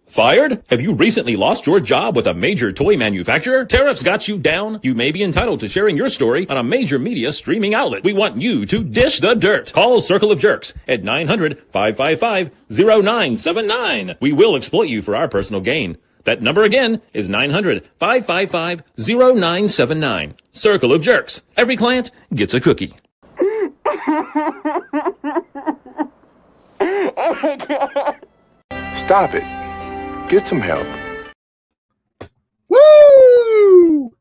Fired? Have you recently lost your job with a major toy manufacturer? Tariffs got you down? You may be entitled to sharing your story on a major media streaming outlet. We want you to dish the dirt. Call Circle of Jerks at 900-555-0979. We will exploit you for our personal gain. That number again is 900-555-0979. Circle of Jerks. Every client gets a cookie. Stop it. Get some help. Woo!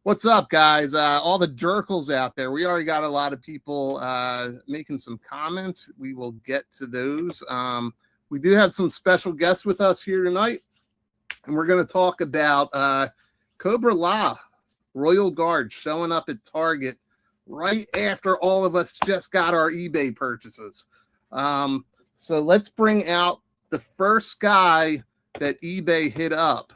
What's up, guys? All the JERKz out there. We already got a lot of people making some comments. We will get to those. We do have some special guests with us here tonight, and we're going to talk about Cobra Royal Guard showing up at Target right after all of us just got our eBay purchases. So let's bring out the first guy that eBay hit up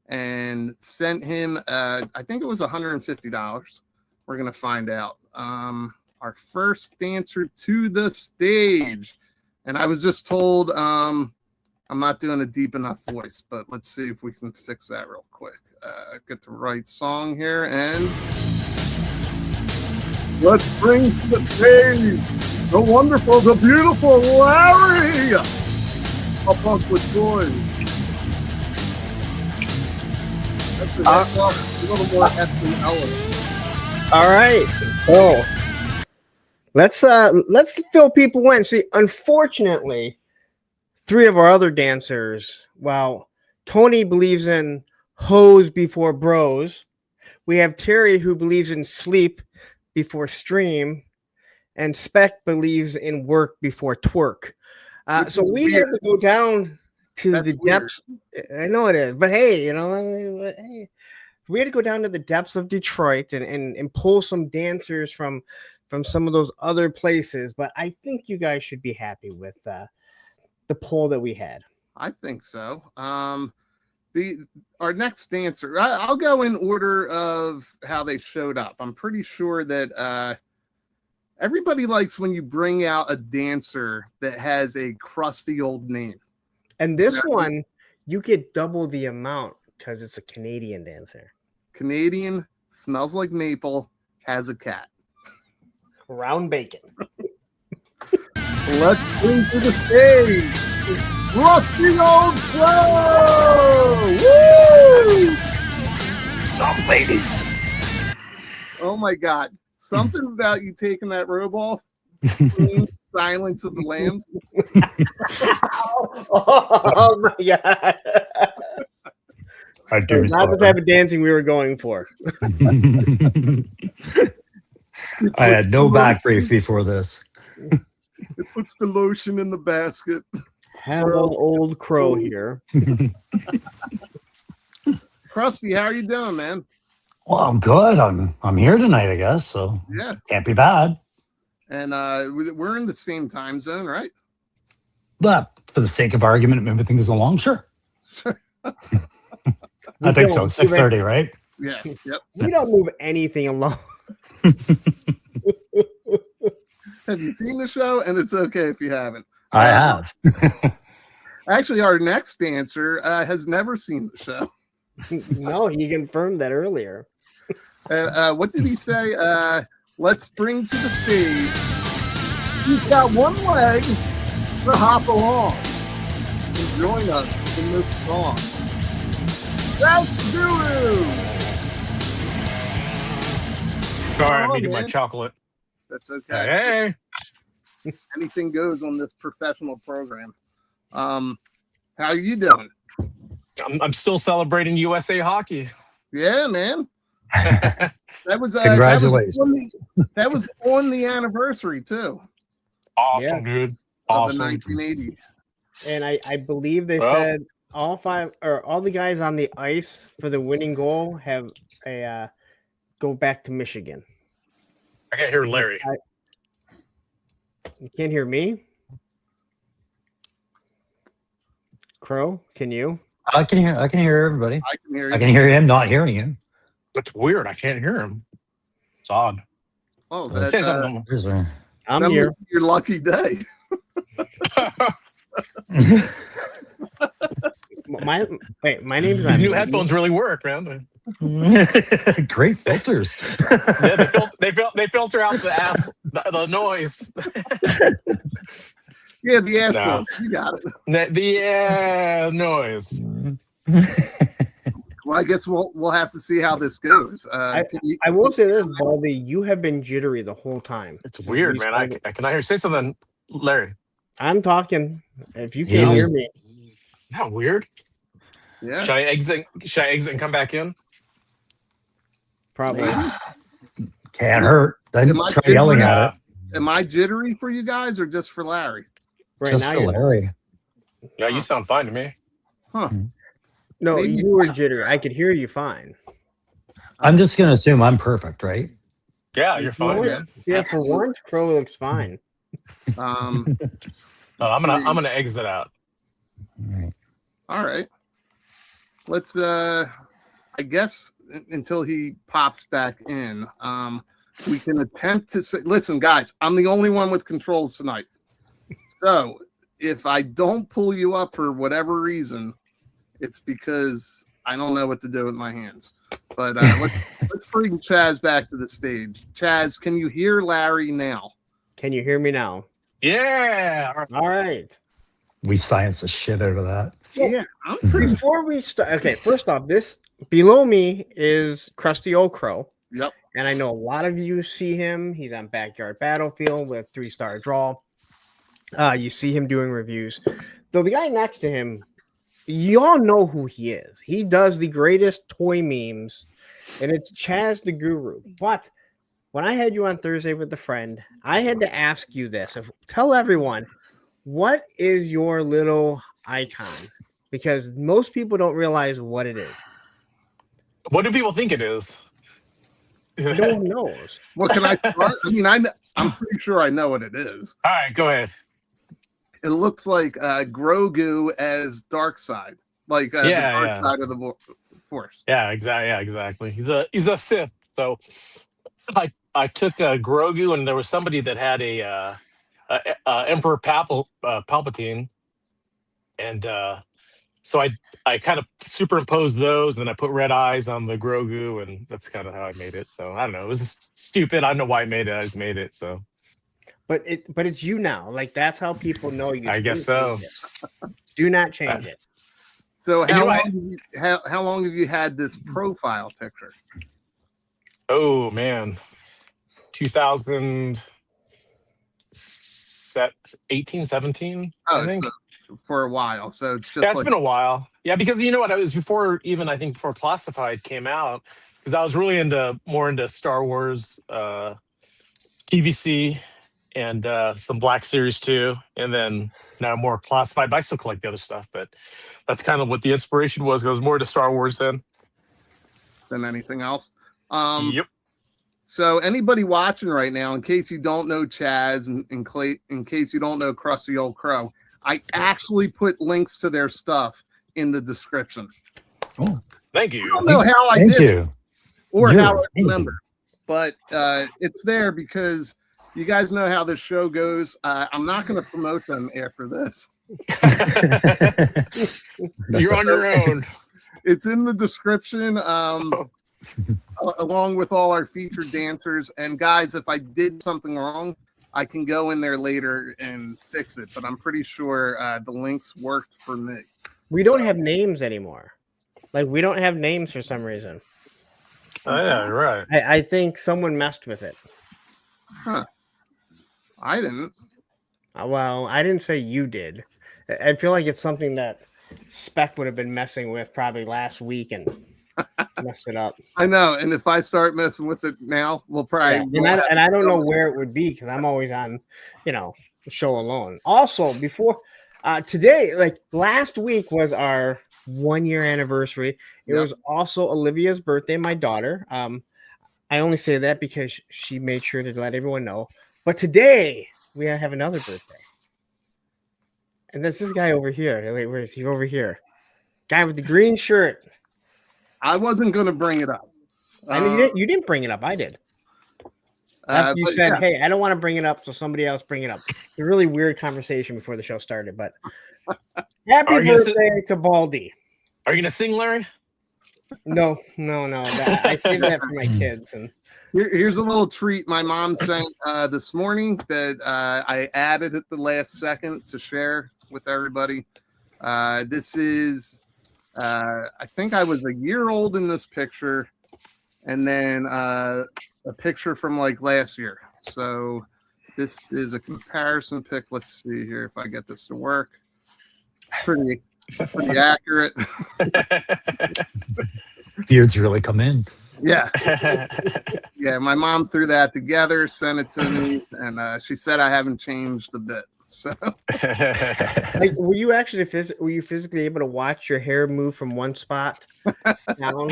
and sent him, I think it was $150. We're going to find out. Our first dancer to the stage. And I was just told I'm not doing a deep enough voice, but let's see if we can fix that real quick. Get the right song here, and let's bring to the stage the wonderful, the beautiful Larry. A punk with toys. That's a little more SNL. All right. So let's fill people in. See, unfortunately, three of our other dancers, while Tony believes in hoes before bros, we have Terry who believes in sleep before stream, and Spec believes in work before twerk. So we had to go down to the depths. I know it is, but hey, hey, we had to go down to the depths of Detroit and pull some dancers from some of those other places. But I think you guys should be happy with the poll that we had. I think so. Our next dancer, I'll go in order of how they showed up. I'm pretty sure that everybody likes when you bring out a dancer that has a crusty old name. And this one, you get double the amount because it's a Canadian dancer. Canadian, smells like maple, has a cat. Round bacon. Let's bring to the stage Crusty Old Crow! Woo! Soft ladies. Oh my God. Something about you taking that robe off. Silence of the Lambs. Oh my God. That's not the type of dancing we were going for. I had no back brief before this. It puts the lotion in the basket. Hello, Old Crow here. Crusty, how are you doing, man? Well, I'm good. I'm here tonight, I guess. So yeah, can't be bad. And we're in the same time zone, right? But for the sake of argument, moving things along, sure. I think so. 6:30, right? Yeah. Yep. We don't move anything along. Have you seen the show? And it's okay if you haven't. I have. Actually, our next dancer has never seen the show. No, he confirmed that earlier. What did he say? Let's bring to the stage. He's got one leg to hop along and join us in this song. Chaz the Guru. Sorry, I'm eating my chocolate. That's okay. Hey. Anything goes on this professional program. How are you doing? I'm still celebrating USA hockey. Yeah, man. That was Congratulations. That was on the anniversary too. Awesome, Yeah. dude. Of the Awesome. 1980s. And I believe they said all the guys on the ice for the winning goal have a go back to Michigan. I can't hear Larry. You can't hear me? Crow, can you? I can hear everybody. I can hear you. I can hear him not hearing you. That's weird. I can't hear him. It's odd. Oh, Say that, something. Here's one. I'm that here. must be your lucky day. My name's These on new headphones really work, man. Great filters. Yeah, they filter out the noise. Yeah, the ass No. noise. You got it. The noise. Well, I guess we'll have to see how this goes. I will say this, Baldy, you have been jittery the whole time. It's weird, man. I can I hear say something, Larry? I'm talking. If you can't hear me, Isn't that weird? Yeah. Should I exit and come back in? probably. Can't hurt. Then Am I try yelling jittery? at it. Am I jittery for you guys or just for Larry? Right Just now, for you're Larry. Yeah, you sound fine to me. Huh. no, Maybe- you were jittery. I could hear you fine. I'm just gonna assume I'm perfect, right? Yeah, you're fine, man. Yeah, for once, Crow looks fine. Um, I'm gonna exit out. All right. all right. Let's I guess until he pops back in, we can attempt to say, listen, guys, I'm the only one with controls tonight. So if I don't pull you up for whatever reason, it's because I don't know what to do with my hands. But let's bring Chaz back to the stage. Chaz, can you hear Larry now? Can you hear me now? Yeah. All right. We science the shit out of that. Yeah, I'm pretty. Before we start, okay, first off, this below me is Crusty Old Crow. Yep. And I know a lot of you see him. He's on Backyard Battlefield with 3-star draw. You see him doing reviews. Though the guy next to him, you all know who he is. He does the greatest toy memes, and it's Chaz the Guru. But when I had you on Thursday with a friend, I had to ask you this. Tell everyone, what is your little icon? Because most people don't realize what it is. What do people think it is? No one knows. What can I start? I mean, I'm pretty sure I know what it is. All right, go ahead. It looks like Grogu as Darkseid, like the Yeah, dark yeah. side of the Force. Yeah, exactly. He's a Sith. So I took Grogu, and there was somebody that had a Emperor Palpatine, and so I kind of superimposed those, and I put red eyes on the Grogu, and that's kind of how I made it. So I don't know. It was just stupid. I don't know why I made it. I just made it. So. But it's you now. Like, that's how people know you. I guess so. Do not change it. So you know how long have you had this profile picture? Oh man, 2018, 17. I think. So for a while. So it's just Yeah, it's been a while. Yeah, because you know what? I was before Classified came out, because I was really more into Star Wars, TVC, and some Black Series too, and then now more Classified. But I still collect the other stuff. But that's kind of what the inspiration was. I was more into Star Wars then. than anything else. Yep. So anybody watching right now, in case you don't know Chaz and in case you don't know Crusty Old Crow, I actually put links to their stuff in the description. Oh, Thank you. I don't know how I thank did it you. or You're how I amazing. remember, but it's there because you guys know how this show goes. I'm not going to promote them after this. You're on your own. It's in the description, along with all our featured dancers. And guys, if I did something wrong, I can go in there later and fix it. But I'm pretty sure the links worked for me. We don't have names anymore. Like, we don't have names for some reason. Oh, yeah, you're right. I think someone messed with it. Huh. I didn't. Well, I didn't say you did. I feel like it's something that Spec would have been messing with probably last week and messed it up. I know. And if I start messing with it now, we'll probably. Yeah. And I don't know where it would be because I'm always on, the show alone. Also, before today, like last week was our 1-year anniversary. It was also Olivia's birthday, my daughter. I only say that because she made sure to let everyone know. But today we have another birthday. And that's this guy over here. Wait, where is he? Over here. Guy with the green shirt. I wasn't going to bring it up. I mean, you didn't bring it up. I did. After you said, yeah. hey, I don't want to bring it up, so somebody else bring it up. It's a really weird conversation before the show started, but happy birthday to Baldy. Are you gonna sing, Larry? No. I saved that for my kids. And Here's a little treat my mom sent this morning that I added at the last second to share with everybody. This is, I think I was a year old in this picture, and then a picture from like last year. So this is a comparison pic. Let's see here if I get this to work. It's pretty accurate. Beards really come in. Yeah. Yeah, my mom threw that together, sent it to me, and she said I haven't changed a bit. So like, were you physically able to watch your hair move from one spot down?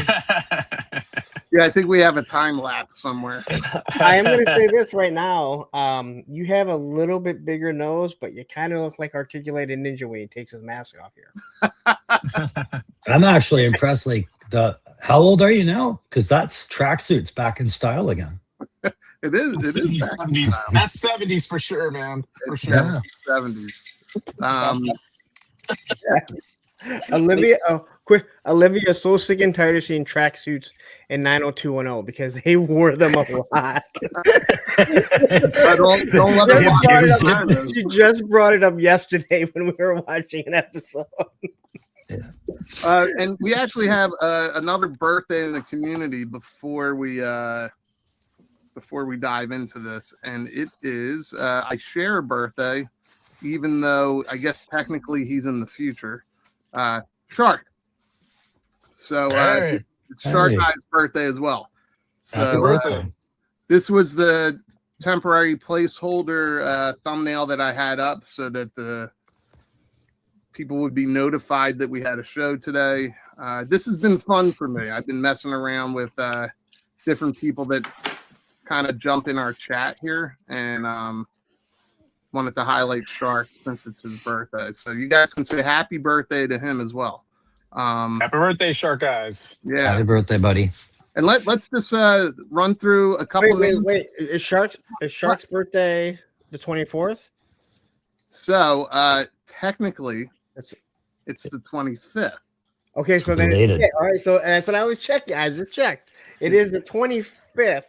yeah, I think we have a time lapse somewhere. I am going to say this right now. You have a little bit bigger nose, but you kind of look like Articulated Ninja when he takes his mask off here. I'm actually impressed. Like how old are you now? Because that's tracksuits back in style again. It is 70s. That's 70s for sure, man. For sure. Yeah. 70s. Olivia is so sick and tired of seeing tracksuits in 90210 because they wore them a lot. don't let her watch it. She just brought it up yesterday when we were watching an episode. And we actually have another birthday in the community before we dive into this, and it is I share a birthday, even though I guess technically he's in the future. Shark. So it's Shark Guy's birthday as well. So this was the temporary placeholder thumbnail that I had up so that the people would be notified that we had a show today. This has been fun for me. I've been messing around with different people that kind of jump in our chat here, and wanted to highlight Shark since it's his birthday. So you guys can say happy birthday to him as well. Happy birthday, Shark Guys. Yeah. Happy birthday, buddy. And let's just run through a couple names. Wait. Is Shark's birthday the 24th? So technically it's the 25th. Okay, so then all right, so that's what I was checking. I just checked. It is the 25th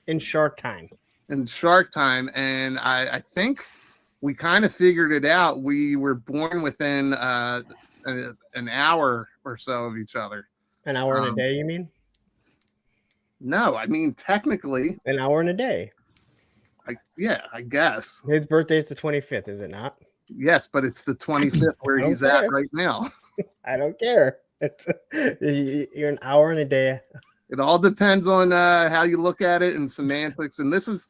in Shark Time. In Shark Time, and I think we kind of figured it out. We were born within an hour or so of each other. An hour and a day, you mean? No, I mean technically an hour and a day. I guess. His birthday is the 25th, is it not? Yes, but it's the 25th where he's at right now. I don't care. You're an hour and a day. It all depends on how you look at it and semantics. And this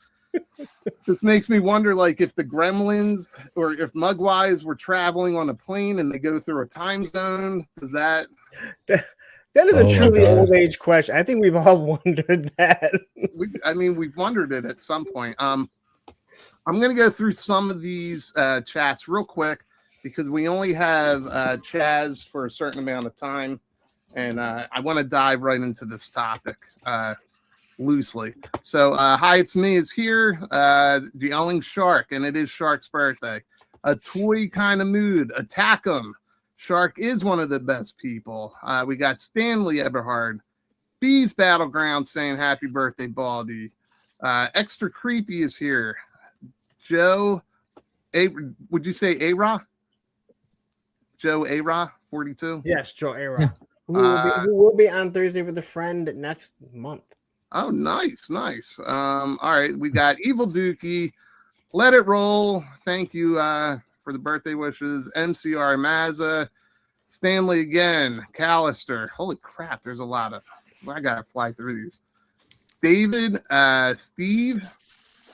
makes me wonder, like, if the Gremlins or if Mugwise were traveling on a plane and they go through a time zone, does that? That is a truly old age question. I think we've all wondered that. We've wondered it at some point. I'm going to go through some of these chats real quick because we only have Chaz for a certain amount of time. And I want to dive right into this topic loosely. So, hi, it's me. It's here. The Yelling Shark, and it is Shark's birthday. A toy kind of mood. Attack him. Shark is one of the best people. We got Stanley Eberhard. Bees Battleground saying happy birthday, Baldy. Extra Creepy is here. Joe, would you say A-Ra? Joe A-Ra, 42? Yes, Joe A-Ra. Who will be on Thursday with a friend next month. Oh, nice. All right, we got Evil Dookie. Let it roll. Thank you for the birthday wishes. MCR Mazza. Stanley again. Callister. Holy crap, there's a lot of... I got to fly through these. David, Steve,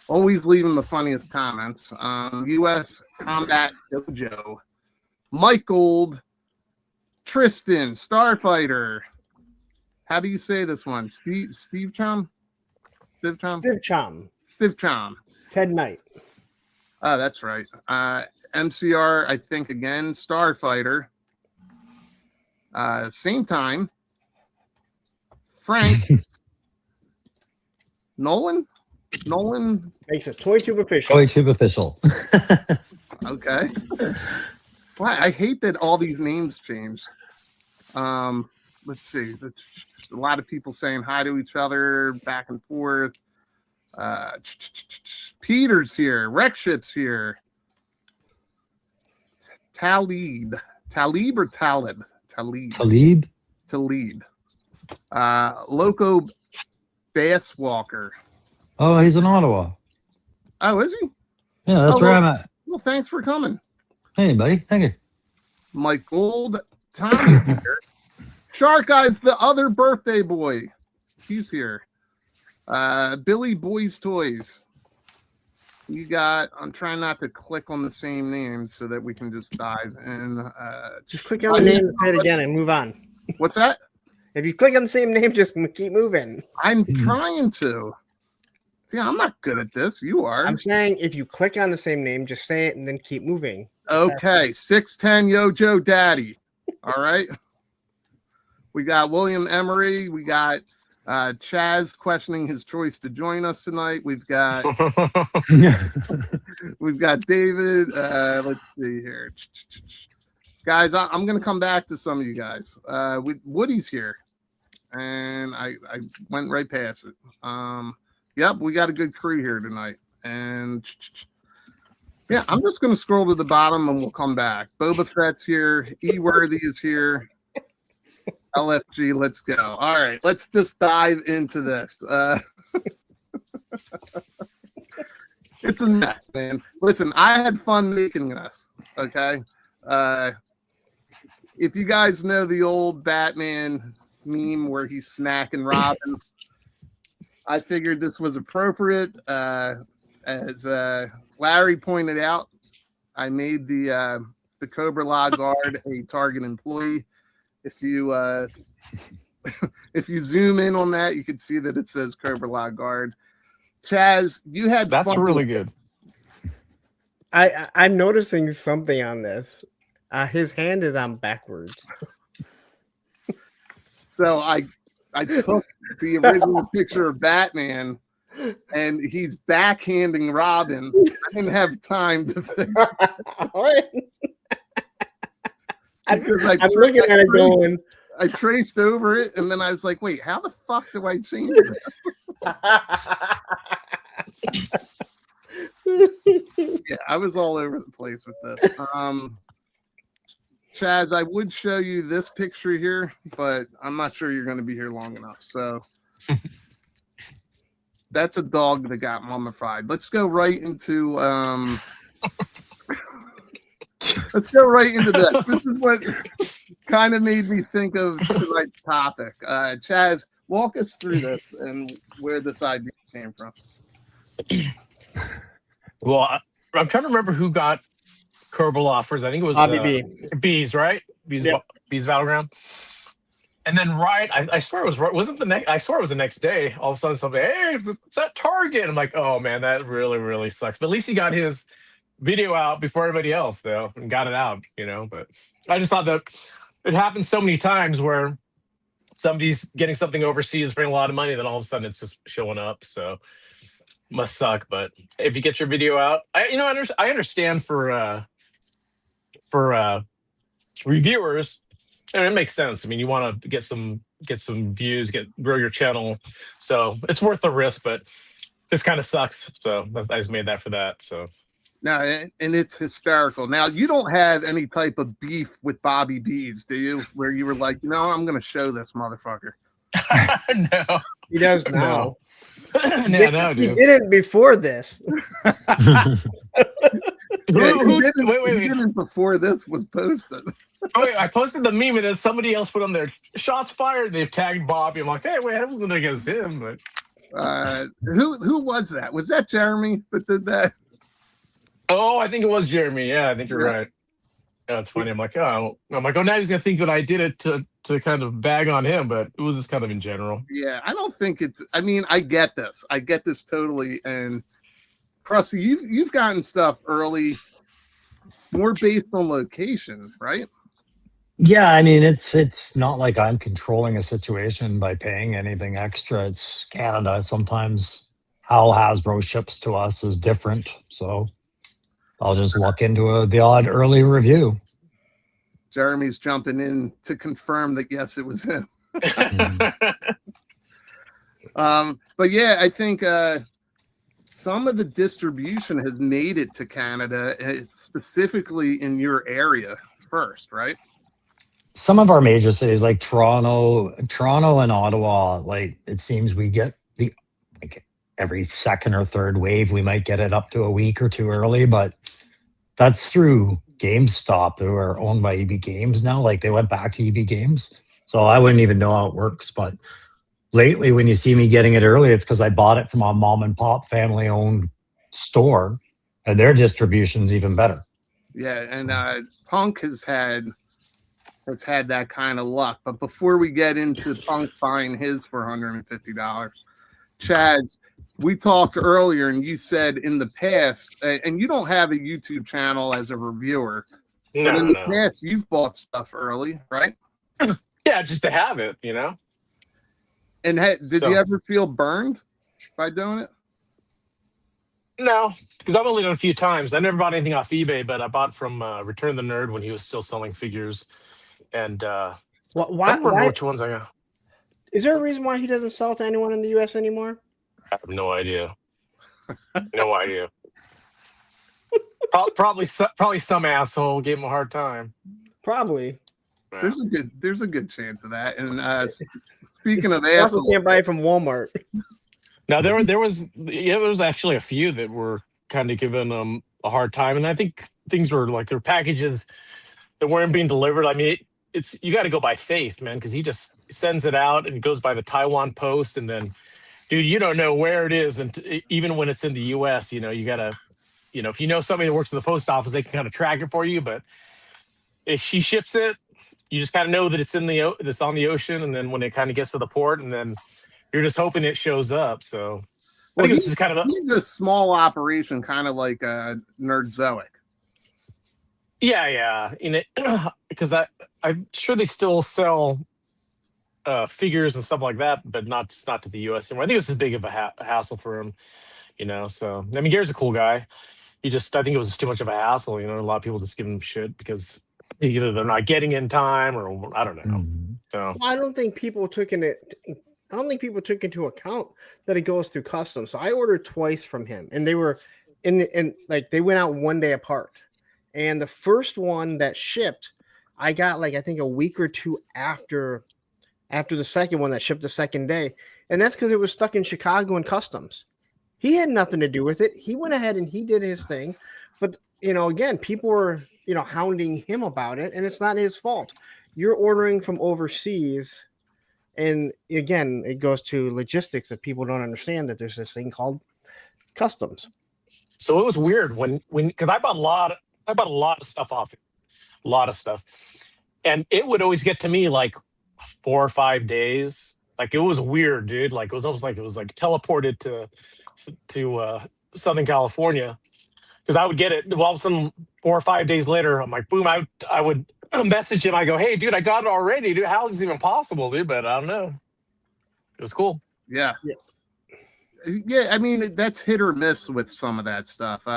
always leaving the funniest comments. U.S. Combat Dojo. Mike Gold. Tristan, Starfighter. How do you say this one? Steve Chum? Steve Chum. Ted Knight. Oh, that's right. MCR, I think again. Starfighter. Same time. Frank. Nolan? Nolan. Makes it ToyTube official. ToyTube official. Okay. Why? I hate that all these names changed. Let's see. A lot of people saying hi to each other, back and forth. Peter's here. Rekship's here. Talib or Talib? Talib. Loco Bass Walker. Oh, he's in Ottawa. Oh, is he? Yeah, that's where I'm at. Well, thanks for coming. Hey, buddy. Thank you. Mike Gold, Tommy here. Shark Eyes, the other birthday boy. He's here. Billy Boys Toys. You got, I'm trying not to click on the same name so that we can just dive in. Just click on the name and say it again and move on. What's that? If you click on the same name, just keep moving. I'm trying to. Yeah, I'm not good at this. You are. I'm saying if you click on the same name, just say it and then keep moving. Okay, 6'10" Yojo Daddy. All right. We got William Emery. We got Chaz questioning his choice to join us tonight. We've got David. Let's see here, guys. I'm gonna come back to some of you guys. Woody's here, and I went right past it. Yep, we got a good crew here tonight, and yeah, I'm just gonna scroll to the bottom and we'll come back. Boba Fett's here. E Worthy is here. LFG, let's go. All right, let's just dive into this. It's a mess, man. Listen, I had fun making this, okay? If you guys know the old Batman meme where he's smacking Robin, I figured this was appropriate. As Larry pointed out, I made the Cobra Law guard a target employee. If you if you zoom in on that, you can see that it says Cobra Law guard. Chaz, you had That's fun really good. I'm noticing something on this. His hand is on backwards. So I took the original picture of Batman, and he's backhanding Robin. I didn't have time to fix it. I'm looking at it going. I traced over it, and then I was like, "Wait, how the fuck do I change it?" Yeah, I was all over the place with this. Chaz, I would show you this picture here, but I'm not sure you're going to be here long enough. So that's a dog that got mummified. Let's go right into let's go right into this. This is what kind of made me think of tonight's topic. Chaz, walk us through this and where this idea came from. Well, I'm trying to remember who got Cobra Law first. I think it was Bees, right? Bees, yep. Bees Battleground. And then I swear it was right. Wasn't the next? I swear it was the next day. All of a sudden, something. Hey, it's that Target. I'm like, oh man, that really, really sucks. But at least he got his video out before everybody else, though, and got it out. But I just thought that it happens so many times where somebody's getting something overseas, bringing a lot of money, then all of a sudden it's just showing up. So must suck. But if you get your video out, I understand for reviewers, and it makes sense. I mean, you want to get some views, grow your channel, so it's worth the risk. But this kind of sucks. So I just made that for that. So. No, and it's hysterical. Now, you don't have any type of beef with Bobby Bees, do you? Where you were like, I'm going to show this motherfucker. No. He does now. No, dude. He didn't before this. He didn't before this was posted. Oh, wait, I posted the meme and then somebody else put on there, shots fired. They've tagged Bobby. I'm like, hey, wait, I wasn't against him. But who was that? Was that Jeremy that did that? Oh, I think it was Jeremy. Yeah, I think you're right. Yeah, it's funny. I'm like, now he's gonna think that I did it to kind of bag on him, but it was just kind of in general. Yeah, I don't think it's. I mean, I get this. I get this totally. And Crusty, you've gotten stuff early, more based on location, right? Yeah, I mean, it's not like I'm controlling a situation by paying anything extra. It's Canada. Sometimes how Hasbro ships to us is different. So I'll just look into the odd early review. Jeremy's jumping in to confirm that yes, it was him. But yeah, I think some of the distribution has made it to Canada, specifically in your area first, right? Some of our major cities like Toronto and Ottawa, like it seems we get every second or third wave, we might get it up to a week or two early, but that's through GameStop, who are owned by EB Games now. Like they went back to EB Games. So I wouldn't even know how it works. But lately, when you see me getting it early, it's because I bought it from a mom and pop family owned store, and their distribution's even better. Yeah, and Punk has had that kind of luck. But before we get into Punk buying his for $150, Chaz, we talked earlier, and you said in the past, and you don't have a YouTube channel as a reviewer, but in the past, you've bought stuff early, right? Yeah, just to have it, you know. And did you ever feel burned by doing it? No, because I've only done a few times. I never bought anything off eBay, but I bought from Return the Nerd when he was still selling figures. And I don't remember which ones I got. Is there a reason why he doesn't sell to anyone in the U.S. anymore? I have no idea. No idea. Probably some asshole gave him a hard time. Probably. Yeah. There's a good chance of that. And speaking of assholes, can't buy it from Walmart. Now there was actually a few that were kind of giving them a hard time, and I think things were like their packages that weren't being delivered. I mean, you got to go by faith, man, because he just sends it out and goes by the Taiwan Post, and then, dude, you don't know where it is, and even when it's in the U.S., you know, you gotta, you know, if you know somebody that works at the post office, they can kind of track it for you. But if she ships it, you just kind of know that it's on the ocean, and then when it kind of gets to the port, and then you're just hoping it shows up. So I think this is kind of he's a small operation, kind of like Nerdzoic. Yeah, because I'm sure they still sell figures and stuff like that, but not to the U.S. anymore. I think it was as big of a hassle for him, you know. So I mean, Gary's a cool guy. I think it was just too much of a hassle. You know, a lot of people just give him shit because either they're not getting in time or I don't know. So I don't think people took into account that it goes through customs. So I ordered twice from him, and they were they went out one day apart. And the first one that shipped, I got I think a week or two after the second one that shipped the second day. And that's because it was stuck in Chicago in customs. He had nothing to do with it. He went ahead and he did his thing. But, you know, again, people were, you know, hounding him about it, and it's not his fault. You're ordering from overseas. And again, it goes to logistics that people don't understand that there's this thing called customs. So it was weird when because I bought a lot of stuff off it, a lot of stuff, and it would always get to me like 4 or 5 days. Like it was weird, dude. Like it was almost like it was like teleported to Southern California, because I would get it. All of a sudden, 4 or 5 days later, I'm like, boom! I would message him. I go, hey, dude, I got it already, dude. How is this even possible, dude? But I don't know. It was cool. Yeah. I mean, that's hit or miss with some of that stuff.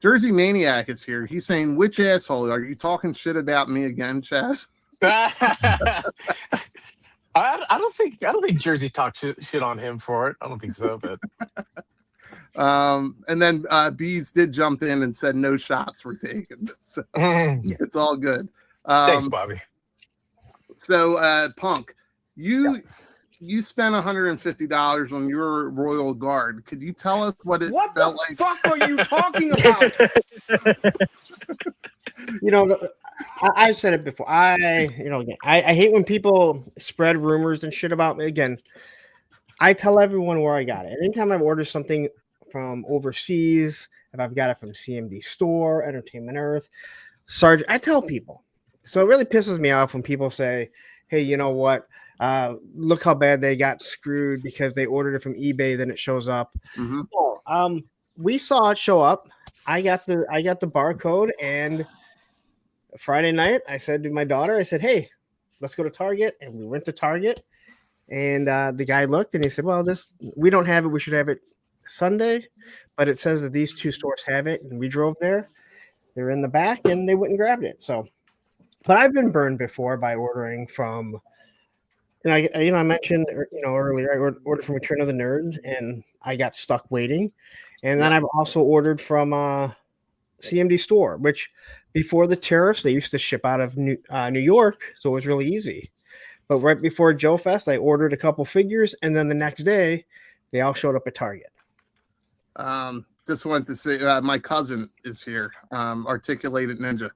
Jersey Maniac is here. He's saying, which asshole? Are you talking shit about me again, Chaz? I don't think Jersey talked shit on him for it. I don't think so, but and then Bees did jump in and said no shots were taken. So it's all good. Thanks, Bobby. So Punk, you spent $150 on your Royal Guard. Could you tell us what it felt like? What the fuck are you talking about? You know, I've said it before. I hate when people spread rumors and shit about me. Again, I tell everyone where I got it. Anytime I've ordered something from overseas, if I've got it from CMD Store, Entertainment Earth, Sargent, I tell people. So it really pisses me off when people say, hey, you know what? Look how bad they got screwed because they ordered it from eBay, then it shows up. Mm-hmm. We saw it show up. I got the barcode, and Friday night I said to my daughter, I said, hey, let's go to Target. And we went to Target, and the guy looked and he said, well, we don't have it. We should have it Sunday, but it says that these 2 stores have it, and we drove there. They're in the back, and they went and grabbed it. So, but I've been burned before by ordering from. I mentioned earlier I ordered from Return of the Nerd, and I got stuck waiting. And then I've also ordered from CMD Store, which before the tariffs they used to ship out of New York, so it was really easy. But right before Joe Fest, I ordered a couple figures, and then the next day they all showed up at Target. Just wanted to say my cousin is here, Articulated Ninja.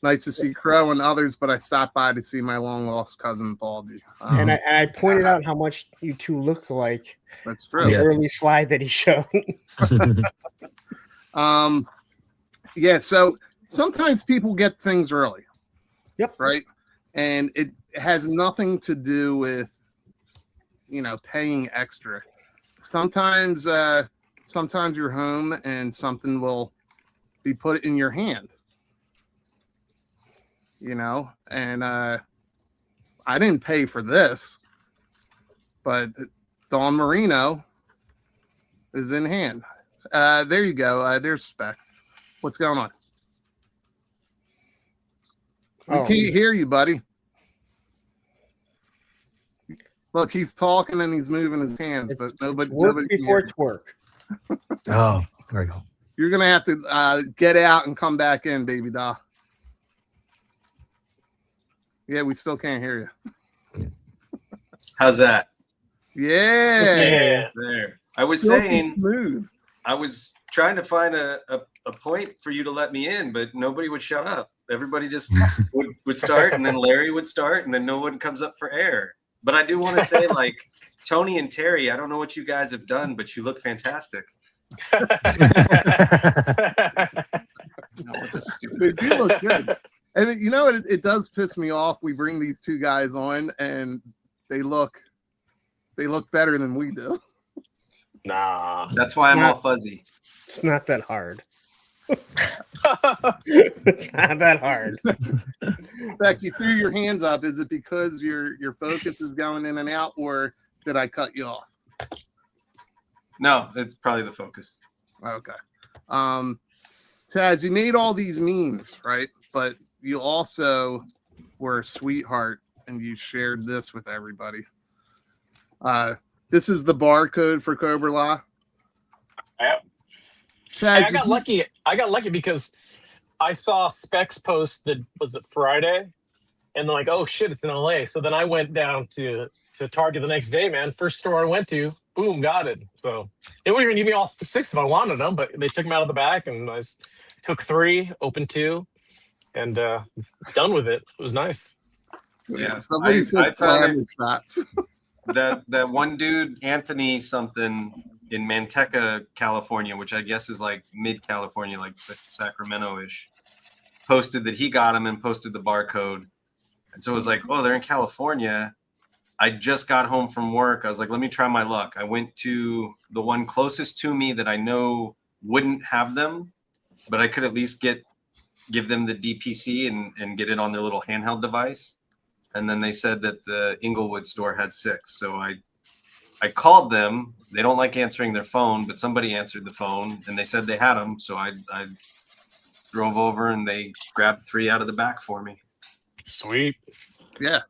Nice to see Crow and others, but I stopped by to see my long lost cousin Baldy. And I pointed out how much you 2 look like. That's true. The early slide that he showed. So sometimes people get things early. Yep. Right. And it has nothing to do with, paying extra. Sometimes you're home and something will be put in your hand. And I didn't pay for this, but Don Marino is in hand. There you go. There's Spec. What's going on? We can't hear you, buddy. Look, he's talking and he's moving his hands, but nobody before twerk. Oh, there we go. You're gonna have to get out and come back in, baby doll. Yeah, we still can't hear you. How's that? Yeah. There. I was Silky saying smooth. I was trying to find a point for you to let me in, but nobody would shut up. Everybody just would start, and then Larry would start, and then no one comes up for air. But I do want to say, like, Tony and Terry, I don't know what you guys have done, but you look fantastic. They do look good. And it does piss me off. We bring these 2 guys on and they look better than we do. Nah. That's why I'm all fuzzy. It's not that hard. It's not that hard. Beck, you threw your hands up. Is it because your focus is going in and out, or did I cut you off? No, it's probably the focus. Okay. Chaz, you made all these memes, right? But you also were a sweetheart and you shared this with everybody. This is the barcode for Cobra. Yep. Chaz, I got lucky. I got lucky because I saw Specs post that was it Friday, and they're like, "Oh shit, it's in LA." So then I went down to Target the next day. Man, first store I went to, boom, got it. So they wouldn't even give me all 6 if I wanted them, but they took them out of the back, and I took 3, opened 2, and done with it. It was nice. Yeah, somebody said found shots. that one dude, Anthony something, in Manteca, California, which I guess is like mid California, like Sacramento-ish, posted that he got them and posted the barcode. And so it was like, oh, they're in California. I just got home from work. I was like, let me try my luck. I went to the one closest to me that I know wouldn't have them, but I could at least give them the DPC and get it on their little handheld device. And then they said that the Inglewood store had 6. So I called them. They don't like answering their phone, but somebody answered the phone and they said they had them. So I drove over and they grabbed 3 out of the back for me. Sweet. Yeah.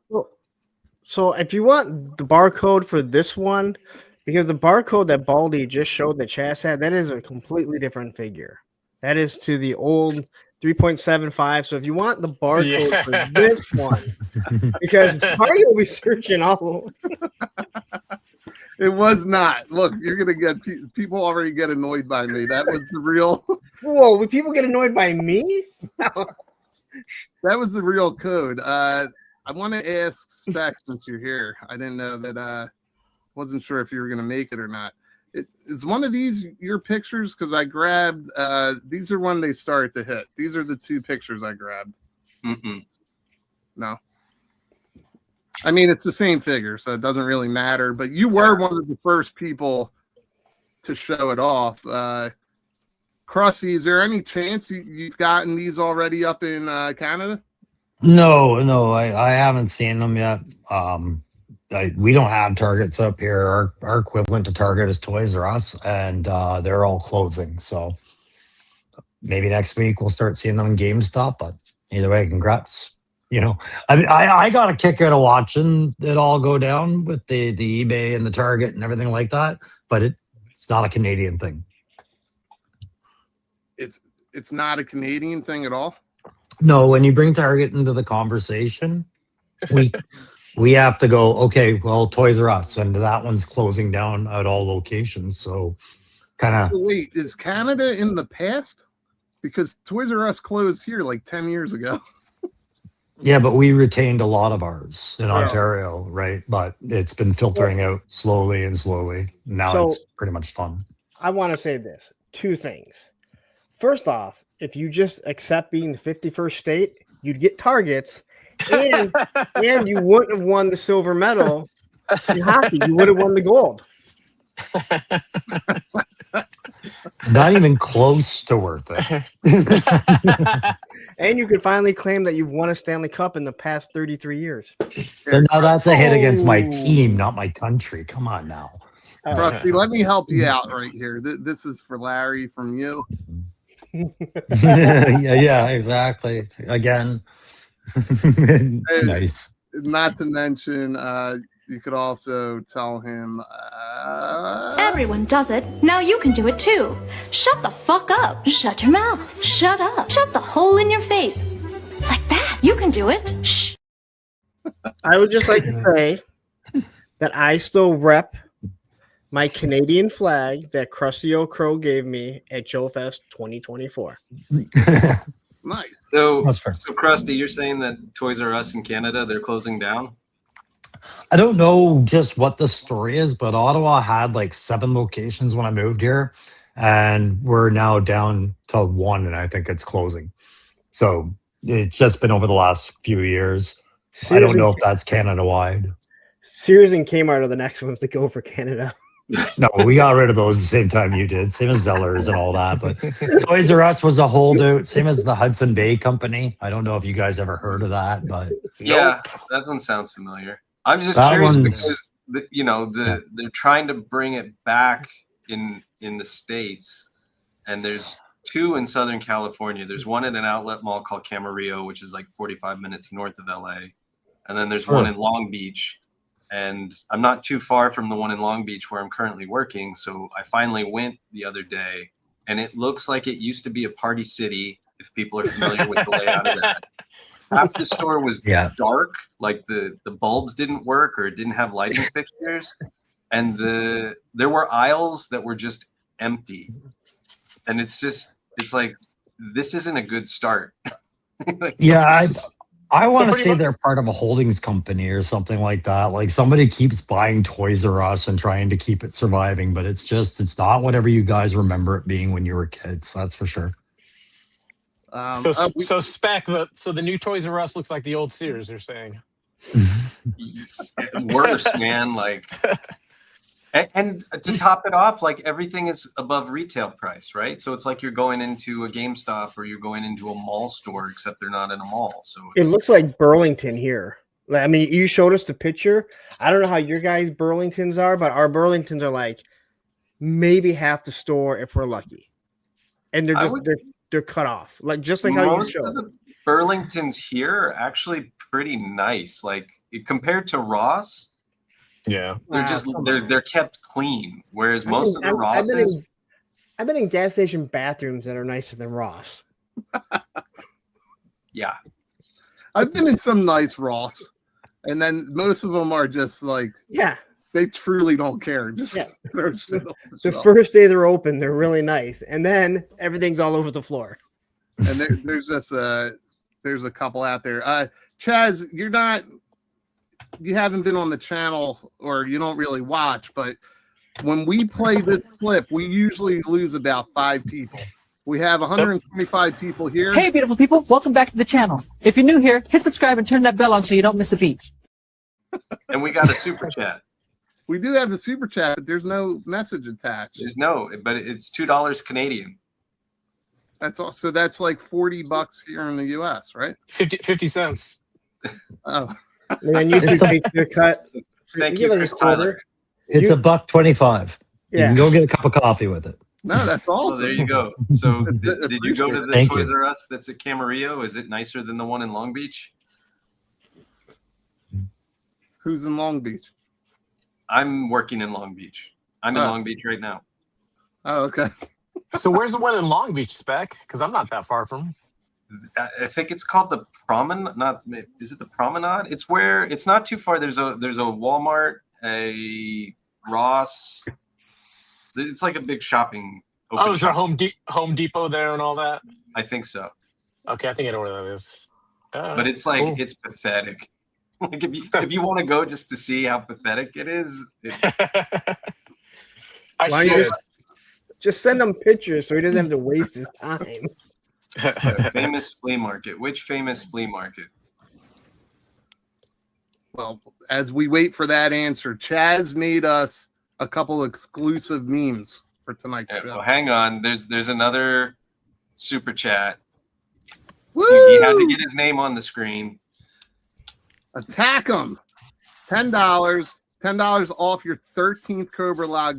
So if you want the barcode for this one, because the barcode that Baldy just showed that Chaz had, that is a completely different figure. That is to the old 3.75. So if you want the barcode for this one, because Target will be searching all over. It was not. Look, you're gonna get people already get annoyed by me. That was the real. Whoa! Would people get annoyed by me? That was the real code. I want to ask Spec, since you're here. I didn't know that. Wasn't sure if you were gonna make it or not. Is one of these your pictures? Because I grabbed. These are when they start to hit. These are the 2 pictures I grabbed. Mm-mm. No. I mean, it's the same figure, so it doesn't really matter. But you were one of the first people to show it off. Crusty, is there any chance you've gotten these already up in Canada? No, I haven't seen them yet. we don't have Targets up here. Our equivalent to Target is Toys R Us, and they're all closing. So maybe next week we'll start seeing them in GameStop. But either way, congrats. You know, I got a kick out of watching it all go down with the eBay and the Target and everything like that. But it's not a Canadian thing. It's not a Canadian thing at all. No, when you bring Target into the conversation, we have to go, okay, well, Toys R Us, and that one's closing down at all locations. So kind of. Wait, is Canada in the past? Because Toys R Us closed here like 10 years ago. Yeah, but we retained a lot of ours in Ontario, right? But it's been filtering out slowly and slowly. Now it's pretty much fun. I want to say this. 2 things. First off, if you just accept being the 51st state, you'd get Targets, and you wouldn't have won the silver medal in hockey. You would have won the gold. Not even close to worth it. And you could finally claim that you've won a Stanley Cup in the past 33 years. So now that's a hit against my team, not my country. Come on now. Rusty, let me help you out right here. This is for Larry from you. yeah, exactly. Again. Nice. Not to mention, you could also tell him. Everyone does it. Now you can do it too. Shut the fuck up. Shut your mouth. Shut up. Shut the hole in your face. Like that. You can do it. Shh. I would just like to say that I still rep my Canadian flag that Crusty Old Crow gave me at Joe Fest 2024. Nice. So Crusty, you're saying that Toys R Us in Canada, they're closing down? I don't know just what the story is, but Ottawa had like 7 locations when I moved here, and we're now down to 1, and I think it's closing. So it's just been over the last few years. I don't know if that's Canada-wide. Sears and Kmart are the next ones to go for Canada. No, we got rid of those the same time you did, same as Zellers and all that. But Toys R Us was a holdout, same as the Hudson Bay Company. I don't know if you guys ever heard of that, but yeah, that one sounds familiar. I'm just curious because they're trying to bring it back in the States, and there's 2 in Southern California. There's one at an outlet mall called Camarillo, which is like 45 minutes north of LA, and then there's one in Long Beach. And I'm not too far from the one in Long Beach where I'm currently working. So I finally went the other day, and it looks like it used to be a party city, if people are familiar with the layout of that. Half the store was dark, like the bulbs didn't work or it didn't have lighting fixtures. And there were aisles that were just empty. And it's like, this isn't a good start. I want to say they're part of a holdings company or something like that. Like somebody keeps buying Toys R Us and trying to keep it surviving, but it's not whatever you guys remember it being when you were kids. That's for sure. So the new Toys R Us looks like the old Sears, you're saying? Worse, man. Like, and to top it off, like everything is above retail price, right? So it's like you're going into a GameStop or you're going into a mall store, except they're not in a mall. So it looks like Burlington here. I mean, you showed us the picture. I don't know how your guys' Burlingtons are, but our Burlingtons are like maybe half the store if we're lucky, and they're cut off, like just like how you showed. Most of the Burlingtons here are actually pretty nice, like compared to Ross. Yeah, they're kept clean, whereas most of the Rosses. I've been in gas station bathrooms that are nicer than Ross. Yeah, I've been in some nice Ross, and then most of them are just like they truly don't care. Just the first day they're open, they're really nice, and then everything's all over the floor. And there's just there's a couple out there. Chaz, you haven't been on the channel, or you don't really watch, but when we play this clip, we usually lose about 5 people. We have 125 people here. Hey, beautiful people. Welcome back to the channel. If you're new here, hit subscribe and turn that bell on so you don't miss a beat. And we got a super chat. We do have the super chat, but there's no message attached. There's no, but it's $2 Canadian. So that's like $40 here in the US, right? 50 cents. Oh. And then YouTube takes your cut. Thank give you, it a Chris quarter. Tyler. It's $1.25. You Yeah. can go get a cup of coffee with it. No, that's Oh, awesome. there you go. So That's did you go to the Thank Toys you. R Us that's at Camarillo? Is it nicer than the one in Long Beach? Who's in Long Beach? I'm working in Long Beach. I'm in Oh. Long Beach right now. Oh, okay. So where's the one in Long Beach, Spec? Because I'm not that far from. I think it's called the Promenade. Not is it the Promenade? It's where it's not too far. There's a Walmart, a Ross. It's like a big shopping. Oh, is there shopping. Home Depot there and all that? I think so. Okay, I think I know where that is. But it's like Cool. it's pathetic. Like if you want to go just to see how pathetic it is, I Why don't you should. just send him pictures so he doesn't have to waste his time. famous flea market. Which famous flea market? Well, as we wait for that answer, Chaz made us a couple exclusive memes for tonight's Yeah, show. well, hang on. There's another super chat. Woo! He had to get his name on the screen. Attack them. $10 off your 13th Cobra Lock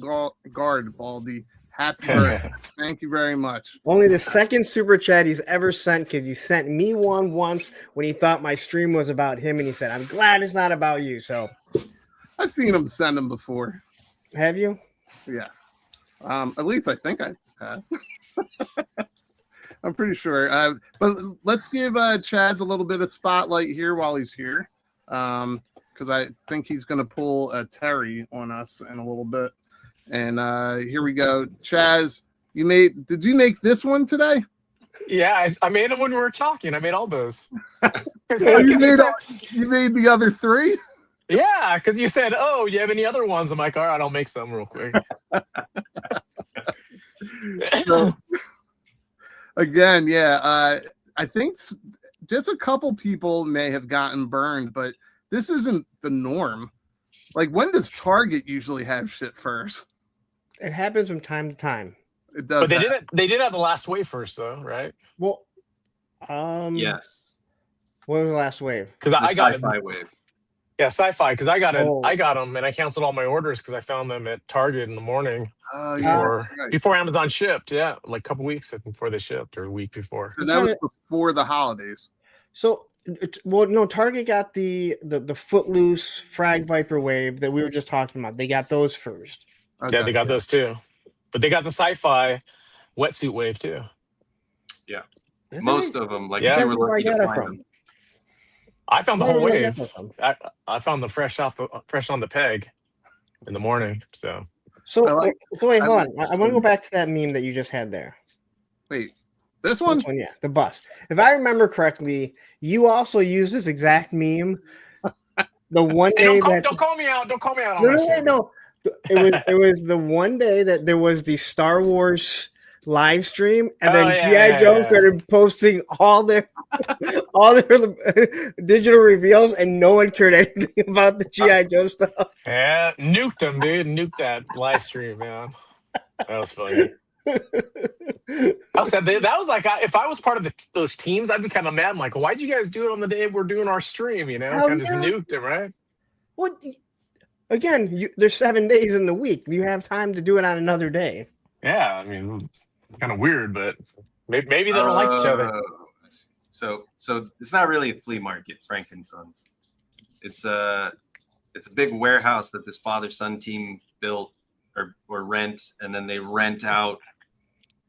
guard, Baldy. Happy birthday. Thank you very much. Only the second super chat he's ever sent, because he sent me one once when he thought my stream was about him, and he said, "I'm glad it's not about you." So, I've seen him send them before. have you? Yeah. At least I think I have. I'm pretty sure. But let's give Chaz a little bit of spotlight here while he's here. Because I think he's going to pull a Terry on us in a little bit. And here we go. Chaz, did you make this one today? Yeah, I made them when we were talking. I made all those. You made the other three? Yeah, because you said, "Oh, you have any other ones?" I'm like, "All right, I'll make some real quick." So, again, yeah, I think just a couple people may have gotten burned, but this isn't the norm. Like, when does Target usually have shit first? It happens from time to time. It does. But they did have the last wave first, though, right? Well, Yes. what was the last wave? Because I got it. Sci-Fi wave. Yeah, sci-fi. Because I got it. Oh. I got them, and I canceled all my orders because I found them at Target in the morning Oh, yeah, before, that's right. before Amazon shipped. Yeah, like a couple weeks before they shipped, or a week before. So that was before the holidays. So, no, Target got the Footloose Frag Viper wave that we were just talking about. They got those first. Okay. Yeah, they got those too. But they got the sci-fi wetsuit wave too. Yeah. Did Most they? of them, like Yeah. if you were Where I lucky to got it find from? them. I found the Where whole did I wave. get that from? I found them fresh on the peg in the morning. So So, I wait, hold on. I want to go back to that meme that you just had there. Wait, this one? This one, yeah, the bus. If I remember correctly, you also used this exact meme the one hey, day don't call me out. Don't call me out on No, that no, shit. no. It was the one day that there was the Star Wars live stream, and then G.I. Joe started posting all their digital reveals, and no one cared anything about the G.I. Joe stuff. Yeah, nuked them, dude. Nuked that live stream, man. That was funny. I said that was like if I was part of those teams, I'd be kind of mad. I'm like, why'd you guys do it on the day we're doing our stream? You know, kind of just nuked it, right? What? Again, there's 7 days in the week. You have time to do it on another day. Yeah, I mean, kind of weird, but maybe they don't like each other. So it's not really a flea market, Frank and Sons. It's a big warehouse that this father-son team built or rent, and then they rent out.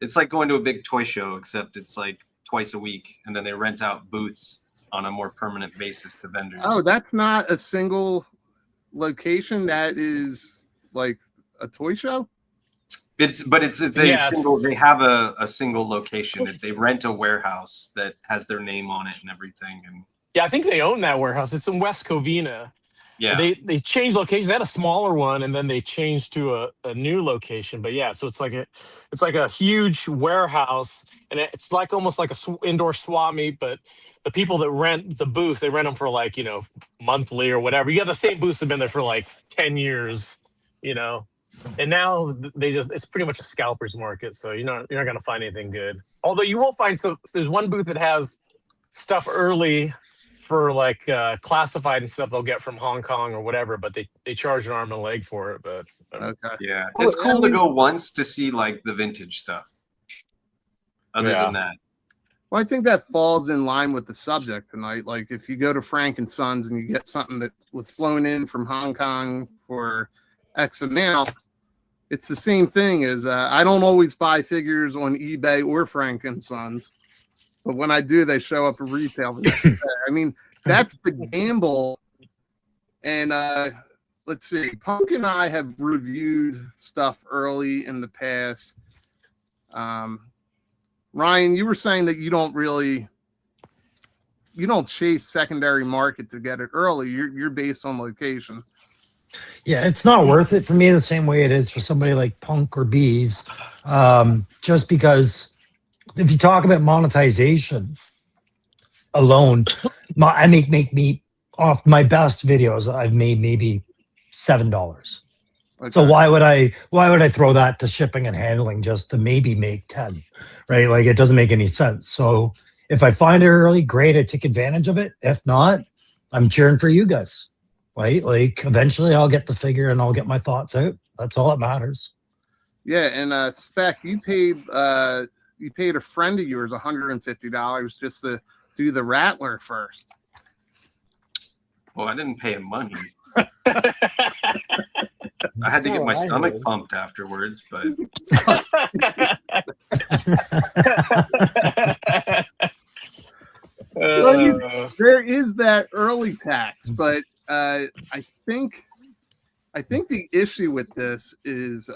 It's like going to a big toy show, except it's like twice a week, and then they rent out booths on a more permanent basis to vendors. Oh, that's not a single location. That is like a toy show. It's a single. They have a single location that they rent a warehouse that has their name on it and everything. And Yeah, I think they own that warehouse. It's in West Covina. yeah, They changed locations. They had a smaller one, and then they changed to a new location. But yeah, so it's like a huge warehouse, and it's like almost like a indoor swap meet. But the people that rent the booth, they rent them for like monthly or whatever. You have the same booths have been there for like 10 years, and now it's pretty much a scalper's market. So you're not gonna find anything good. Although you will find there's one booth that has stuff early for like classified and stuff they'll get from Hong Kong or whatever, but they charge an arm and a leg for it. But Okay. Yeah, it's cool to go once to see like the vintage stuff. Other than that, well, I think that falls in line with the subject tonight. Like if you go to Frank and Sons and you get something that was flown in from Hong Kong for X amount, it's the same thing as I don't always buy figures on eBay or Frank and Sons, but when I do, they show up at retail. I mean, that's the gamble. And let's see, Punk and I have reviewed stuff early in the past. Ryan, you were saying that you don't chase secondary market to get it early. You're based on location. Yeah, it's not worth it for me the same way it is for somebody like Punk or Bees. Just because if you talk about monetization alone, I make me off my best videos, I've made maybe $7. Okay. So why would I throw that to shipping and handling just to maybe make 10, right? Like it doesn't make any sense. So if I find it early, great, I take advantage of it. If not, I'm cheering for you guys, right? Like eventually I'll get the figure and I'll get my thoughts out. That's all that matters. Yeah, and Spec, you paid a friend of yours $150 just to do the Rattler first. Well, I didn't pay him money. I had to get my stomach pumped afterwards, but there is that early tax, but I think the issue with this is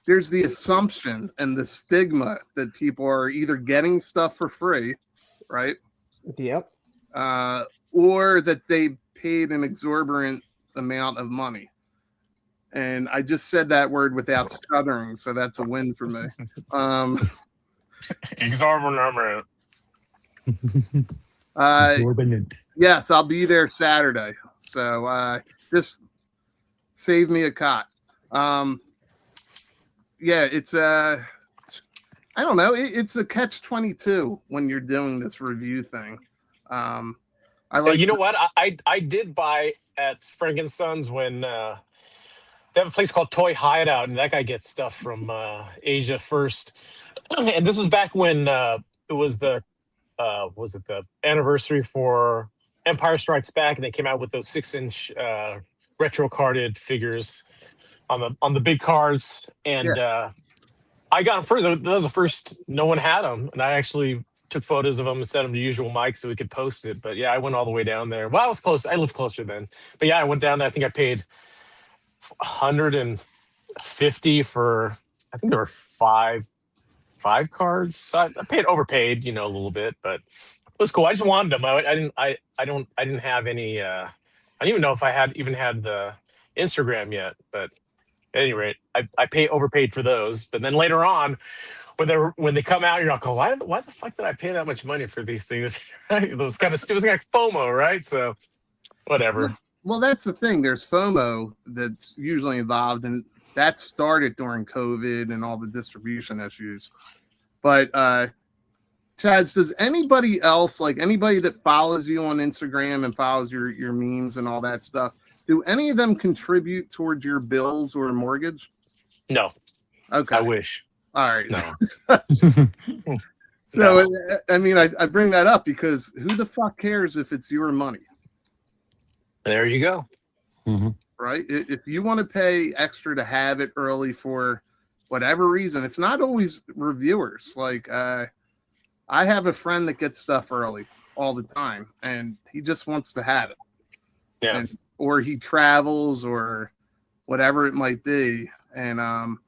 there's the assumption and the stigma that people are either getting stuff for free, right? Yep. Or that they paid an exorbitant amount of money. And I just said that word without stuttering, so that's a win for me. Exorbitant. Exorbitant. Yes, I'll be there Saturday. So just save me a cot. Yeah, it's I don't know. It's a catch-22 when you're doing this review thing. I like. You know what? I did buy at Frank and Sons when they have a place called Toy Hideout, and that guy gets stuff from Asia first. And this was back when it was the anniversary for Empire Strikes Back, and they came out with those 6-inch retro carded figures on the big cards, and I got them first. That was the first. No one had them, and I actually took photos of them and sent them to Usual Mike so we could post it. But yeah, I went all the way down there. Well, I was close. I lived closer then. But yeah, I went down there. I think I paid $150 for. I think there were five cards. So I overpaid, a little bit, but it was cool. I just wanted them. I didn't have any. I don't even know if I had the Instagram yet. But at any rate, I overpaid for those. But then later on, when they come out, you're like, oh, why the fuck did I pay that much money for these things? It was like FOMO, right? So whatever. Well, that's the thing. There's FOMO that's usually involved, and that started during COVID and all the distribution issues. But Chaz, does anybody else, like anybody that follows you on Instagram and follows your memes and all that stuff, do any of them contribute towards your bills or mortgage? No. Okay. I wish. All right. No. So, No. I mean, I bring that up because who the fuck cares if it's your money? There you go. Mm-hmm. Right? If you want to pay extra to have it early for whatever reason, it's not always reviewers. Like, I have a friend that gets stuff early all the time, and he just wants to have it. Yeah. Or he travels or whatever it might be. And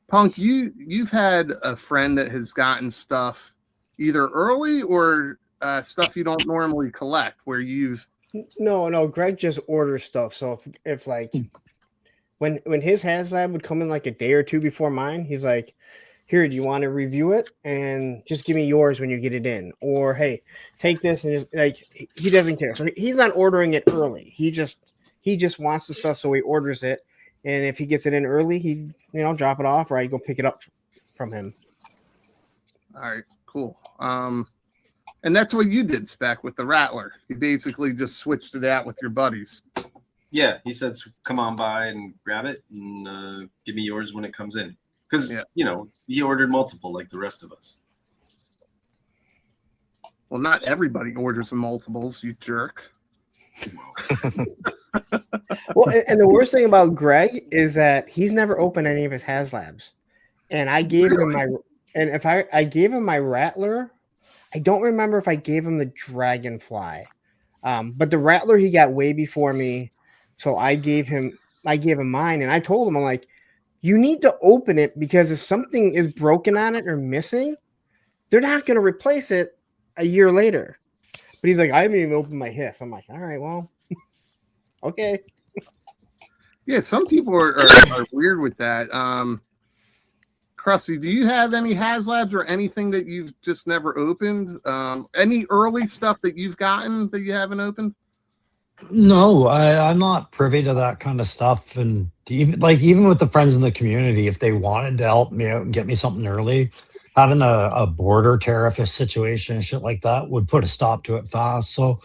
Punk, you've had a friend that has gotten stuff either early or stuff you don't normally collect, where you've. No, Greg just orders stuff. So if like when his HasLab would come in like a day or two before mine, he's like, here, do you want to review it? And just give me yours when you get it in. Or hey, take this, and just like he doesn't care. So he's not ordering it early. He just wants the stuff, so he orders it. And if he gets it in early, he drop it off, or I go pick it up from him. All right, cool. And that's what you did, Spec, with the Rattler. You basically just switched it out with your buddies. Yeah, he said, "Come on by and grab it, and give me yours when it comes in." Because you know, he ordered multiple like the rest of us. Well, not everybody orders the multiples, you jerk. Well, and the worst thing about Greg is that he's never opened any of his HasLabs, and I gave him I gave him my Rattler. I don't remember if I gave him the Dragonfly, but the Rattler he got way before me, so I gave him mine, and I told him, I'm like, you need to open it because if something is broken on it or missing, they're not going to replace it a year later. But he's like, I haven't even opened my Hiss. I'm like, all right, well, okay. Yeah, some people are weird with that. Crusty, do you have any HasLabs or anything that you've just never opened? Any early stuff that you've gotten that you haven't opened? No, I'm not privy to that kind of stuff. And even with the friends in the community, if they wanted to help me out and get me something early, having a border tariff situation and shit like that would put a stop to it fast. So,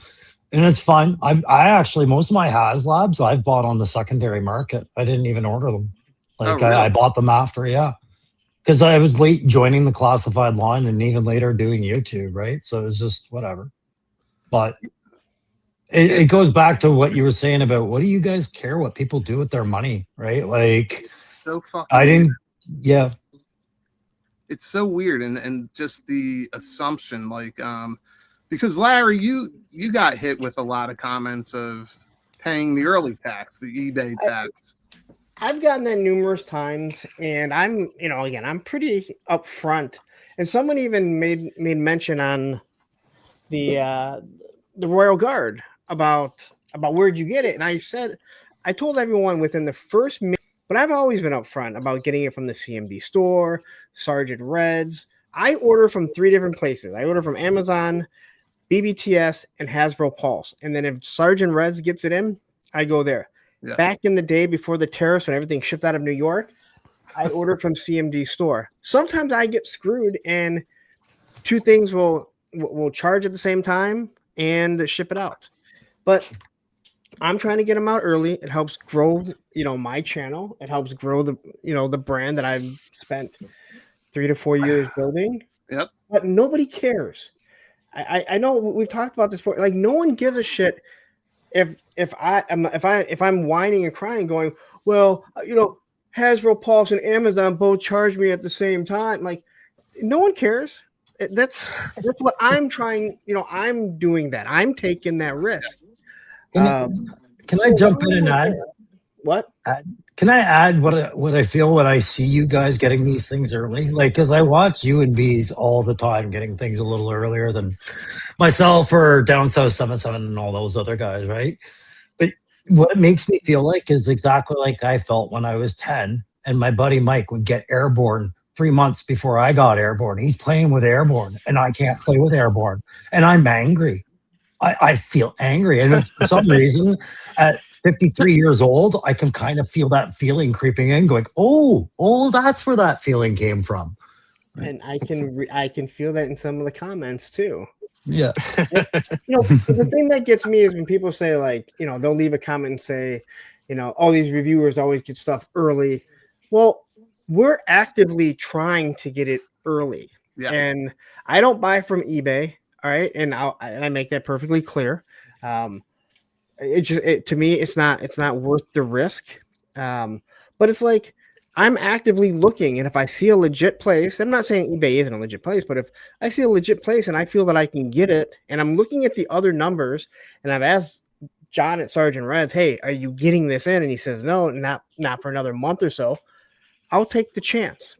and it's fine. I actually, most of my HasLabs I've bought on the secondary market. I didn't even order them. Like, really? I bought them after, yeah. Because I was late joining the classified line and even later doing YouTube, right? So it was just whatever. But it goes back to what you were saying about what do you guys care what people do with their money, right? Like, so fucking I didn't, yeah. It's so weird, and just the assumption, like, because Larry, you got hit with a lot of comments of paying the early tax, the eBay tax. I've gotten that numerous times, and I'm, again, I'm pretty upfront. And someone even made mention on the Royal Guard about where'd you get it, and I told everyone within the first minute. But I've always been upfront about getting it from the CMD store, Sergeant Reds. I order from 3 different places. I order from Amazon, BBTS, and Hasbro Pulse. And then if Sergeant Reds gets it in, I go there. Yeah. Back in the day before the tariffs, when everything shipped out of New York, I ordered from CMD store. Sometimes I get screwed, and 2 things will charge at the same time and ship it out. But I'm trying to get them out early. It helps grow, my channel. It helps grow the brand that I've spent 3 to 4 years building. Yep. But nobody cares. I know we've talked about this before. Like, no one gives a shit if I'm whining and crying, going, well, Hasbro Pulse and Amazon both charge me at the same time. Like, no one cares. That's what I'm trying. I'm doing that. I'm taking that risk. Can I jump in and add? What? Can I add what I feel when I see you guys getting these things early? Like, because I watch you and Bees all the time getting things a little earlier than myself or Down South 77 and all those other guys, right? But what it makes me feel like is exactly like I felt when I was 10 and my buddy Mike would get Airborne 3 months before I got Airborne. He's playing with Airborne and I can't play with Airborne. And I'm angry. I feel angry. And for some reason, at 53 years old, I can kind of feel that feeling creeping in, going, oh, that's where that feeling came from. And I can feel that in some of the comments too. Yeah. The thing that gets me is when people say, like, they'll leave a comment and say, all these reviewers always get stuff early. Well, we're actively trying to get it early. Yeah. And I don't buy from eBay. All right, and I make that perfectly clear. To me, it's not worth the risk. But it's like I'm actively looking, and if I see a legit place, I'm not saying eBay isn't a legit place, but if I see a legit place and I feel that I can get it, and I'm looking at the other numbers, and I've asked John at Sergeant Reds, hey, are you getting this in? And he says, no, not for another month or so. I'll take the chance.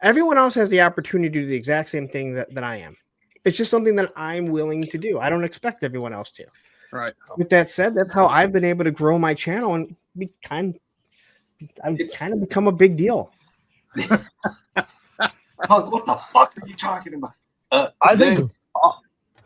Everyone else has the opportunity to do the exact same thing that I am. It's just something that I'm willing to do. I don't expect everyone else to. Right. With that said, that's how I've been able to grow my channel and I've kind of become a big deal. What the fuck are you talking about? I think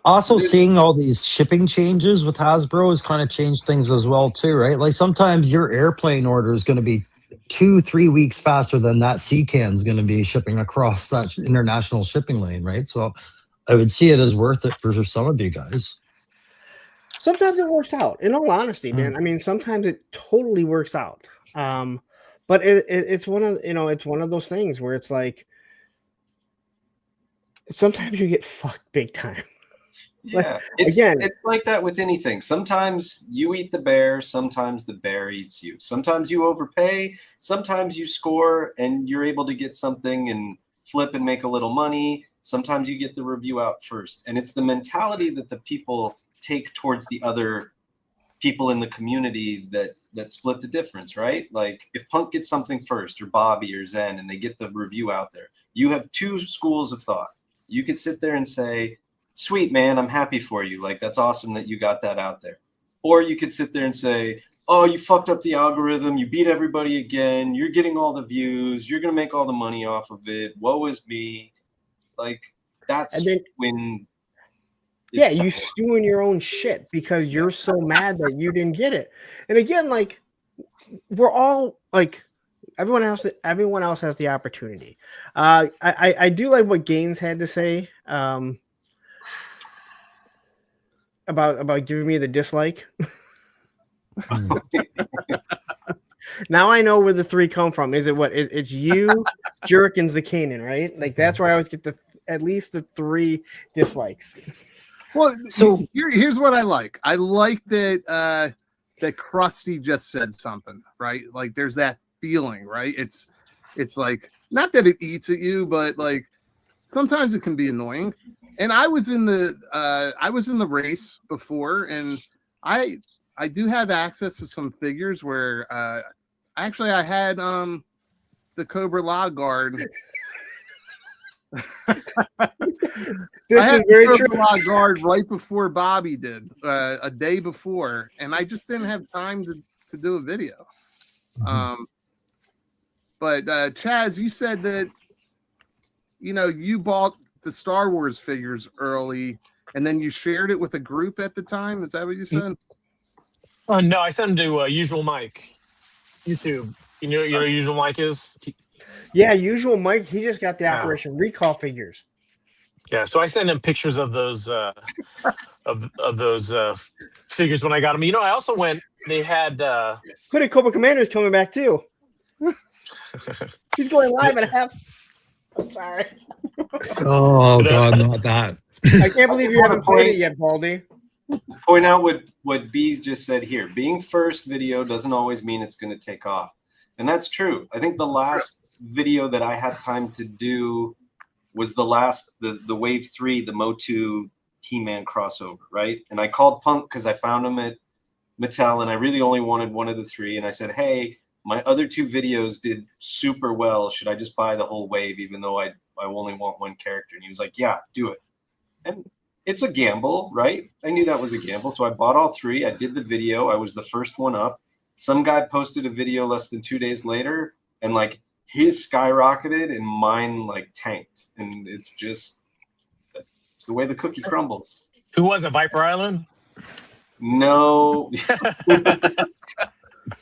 also seeing all these shipping changes with Hasbro has kind of changed things as well too, right? Like sometimes your airplane order is going to be 2-3 weeks faster than that CCAN is going to be shipping across that international shipping lane, right? So I would see it as worth it for some of you guys. Sometimes it works out. In all honesty, man. I mean, sometimes it totally works out. But it's one of it's one of those things where it's like sometimes you get fucked big time. Yeah, Again, it's like that with anything. Sometimes you eat the bear, sometimes the bear eats you. Sometimes you overpay, sometimes you score and you're able to get something and flip and make a little money. Sometimes you get the review out first. And it's the mentality that the people take towards the other people in the community that split the difference, right? Like if Punk gets something first, or Bobby or Zen, and they get the review out there, you have two schools of thought. You could sit there and say, sweet, man, I'm happy for you. Like, that's awesome that you got that out there. Or you could sit there and say, oh, you fucked up the algorithm. You beat everybody again. You're getting all the views. You're going to make all the money off of it. Woe is me. Like, that's when... Yeah, you stew in your own shit because you're so mad that you didn't get it. And again, like, we're all, like, everyone else has the opportunity. I do like what Gaines had to say about giving me the dislike. Now I know where the 3 come from. Is it what? It's you, JERKz, the Kanan, right? Like that's where I always get at least the 3 dislikes. Well, so here's what I like. I like that that Crusty just said something, right? Like there's that feeling, right? It's like not that it eats at you, but like sometimes it can be annoying. And I was in the race before, and I do have access to some figures where actually I had the Cobra Log Guard. This is very true. Log Guard right before Bobby did, a day before, and I just didn't have time to do a video. But Chaz, you said that you bought the Star Wars figures early, and then you shared it with a group at the time. Is that what you said? No, I sent him to Usual Mike YouTube. You know what Usual Mike is? Yeah, Usual Mike. He just got the Operation Recall figures. Yeah, so I sent him pictures of those of those figures when I got them. I also went. They had Hooded Cobra Commander's coming back too. He's going live at half. I'm sorry. Oh God, not that! I can't believe you haven't played it yet, Baldy. Point out what Bees just said here. Being first video doesn't always mean it's going to take off, and that's true. I think the last video that I had time to do was the Wave 3, the MotU He-Man crossover, right? And I called Punk because I found him at Mattel, and I really only wanted one of the 3. And I said, hey, my other 2 videos did super well. Should I just buy the whole wave, even though I only want one character? And he was like, yeah, do it. And it's a gamble, right? I knew that was a gamble. So I bought all 3. I did the video. I was the first one up. Some guy posted a video less than 2 days later, and like his skyrocketed and mine like tanked. And it's the way the cookie crumbles. Who was it? Viper Island? No.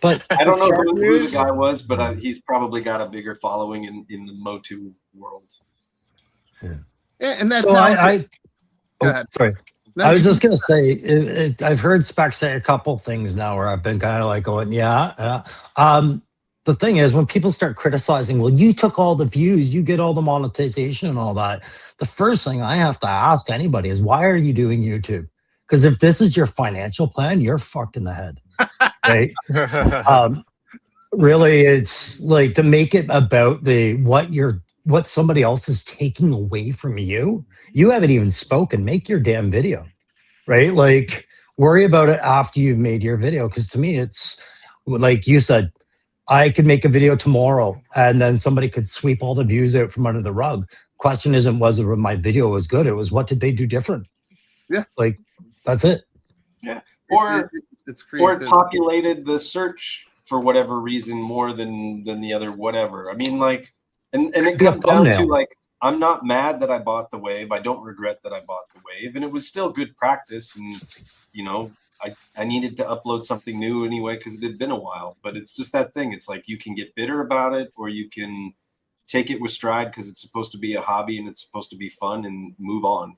But I don't know who the guy was, but he's probably got a bigger following in the MotU world. Yeah, and that's so how Go ahead. Sorry. No, I was just going to say, I've heard Spec say a couple things now where I've been kind of like going, the thing is, when people start criticizing, well, you took all the views, you get all the monetization and all that. The first thing I have to ask anybody is, why are you doing YouTube? Because if this is your financial plan, you're fucked in the head. Right? Really, it's like to make it about what somebody else is taking away from you. You haven't even spoken. Make your damn video, right? Like, worry about it after you've made your video. Because to me, it's like you said, I could make a video tomorrow and then somebody could sweep all the views out from under the rug. Question isn't whether my video was good. It was, what did they do different? Yeah. Like, that's it. Yeah. Or it populated the search for whatever reason more than the other whatever. I mean, like, and it comes down to like, I'm not mad that I bought the wave. I don't regret that I bought the wave, and it was still good practice. And I needed to upload something new anyway because it had been a while. But it's just that thing. It's like you can get bitter about it, or you can take it with stride because it's supposed to be a hobby and it's supposed to be fun and move on.